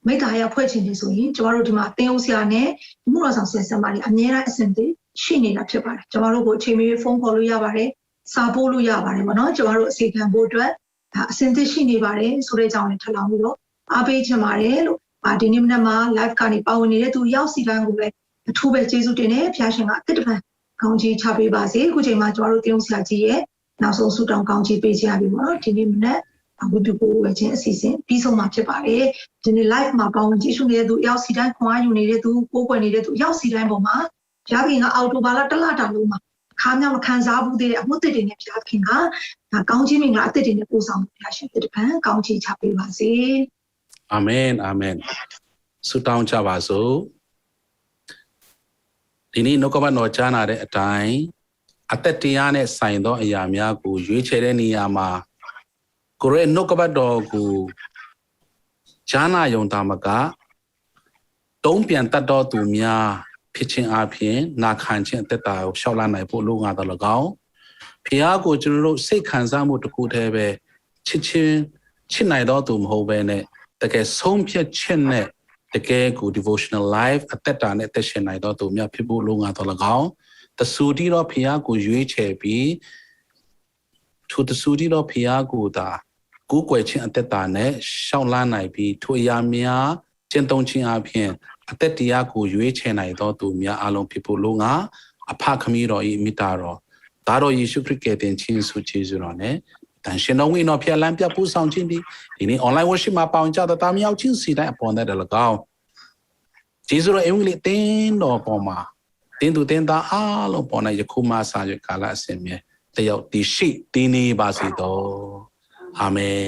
မိသားရဖွဲ့ခြင်းတွေဆိုရင်ကျမတို့ဒီမှာသင်အုပ်ဆရာနဲ့မှုတော်ဆောင်ဆရာဆရာမတွေအများအားအဆင်ပြေရှိနေတာဖြစ်ပါတယ်ကျမတို့ကိုအချိန်မီဖုန်းခေါ်လို့ရပါတယ်စာပို့လို့ရပါတယ်ပေါ့နော်ကျမတို့အစီအခံဖို့အတွက်အဆင်သင့်ရှိနေပါတယ်ဆိုတဲ့အကြောင်းလေးထပ်လောင်းပြီးတော့အားပေးချင်ပါတယ်လို့ဒီနေ့မနက်မှာ live ကနေပါဝင်နေတဲ့သူရောက်စီတိုင်းကိုပဲအထူးပဲကျေးဇူးတင်တယ်ဖျားရှင်ကအသက်တပံကောင်းချီးချပေးပါစေအခုချိန်မှာကျမတို့တင်ဆရာကြီးရဲ့နောက်ဆုံးဆုတောင်းကောင်းချီးပေးချရပြီပေါ့နော်ဒီနေ့မနက်ဝိပုကိုဝယ်ခြင်းအစီအစဉ်ပြီးဆုံးမှာဖြစ်ပါတယ်ဒီနေ့ live မှာပါဝင်ကြည့်ရှုနေတဲ့သူရောက်စီတိုင်းခွန်အားယူနေတဲ့သူပိုးပွင့်နေတဲ့သူရောက်စီတိုင်းပေါ်မှာဖျားခင်ကအော်တိုဘာလတစ်လတာလုံးမှာခါမြောက်မခံစားဘူးတဲ့အမှုတစ်တွေနဲ့ဖျားခင်ကကောင်းချီးမင်္ဂလာအသက်တွေနဲ့ပို့ဆောင်ဖျားရှင်တပံကောင်းချီးချပေးပါစေအာမင်အာမင်ဆုတောင်းကြပါစို့ဒီနေ့နှုတ်ကပတ်တော်ကြားနာတဲ့အတိုင်းအသက်တရားနဲ့ဆိုင်သောအရာများကိုရွေးချယ်တဲ့နေရာမှာကိုရဲ့နှုတ်ကပတ်တော်ကိုကြားနာယုံတာမကတုံးပြန်တတ်တော်သူများဖြစ်ခြင်းအပြင်နာခံခြင်းအသက်တာကိုရှောက်လာနိုင်ဖို့လိုငါတော်၎င်းဖျားကိုကျွန်တော်တို့စိတ်ခံစားမှုတစ်ခုတည်းပဲချစ်နိုင်တော်သူမဟုတ်ဘဲနဲ့တကယ်ဆုံးဖြတ်ချက်နဲ့တကယ်ကို devotional life အသက်တာနဲ့သက်ရှင်နိုင်တော်သူများဖြစ်ဖို့လိုငါတော်၎င်းတဆူတီတော်ဖျားကိုရွေးချယ်ပြီးထိုတဆူတီတော်ဖျားကိုသာကိုးကွယ်ခြင်းအသက်တာနဲ့ရှောက်လာနိုင်ပြီးထိုအရာများကျင့်သုံးခြင်းအပြင်အသက်တရားကိုရွေးချယ်နိုင်တော်သူများအလုံးဖြစ်ဖို့လိုငါအဖခမည်းတော်၏မိတာတော်ဒါတော်ယေရှုခရစ်ကယ်တင်ခြင်းဆုကျေးဇူးတော်နဲ့တန်ရှင်တော်ဝိနော်ဖျားလမ်းပြပူဆောင်ခြင်းဒီနေ့ online worship မှာပေါင်ကြတဲ့တာမြောက်ခြင်းစီတိုင်းအပေါ်နဲ့တလကောင်းကျေးဇူးတော်အင်္ဂလိပ်တင်းတော်ပေါ်မှာတင်းသူတင်းသားအားလုံးပေါ်နဲ့ယခုမှစရကာလအစဉ်မြဲတယောက်တည်ရှိတည်နေပါစေတော်အာမင်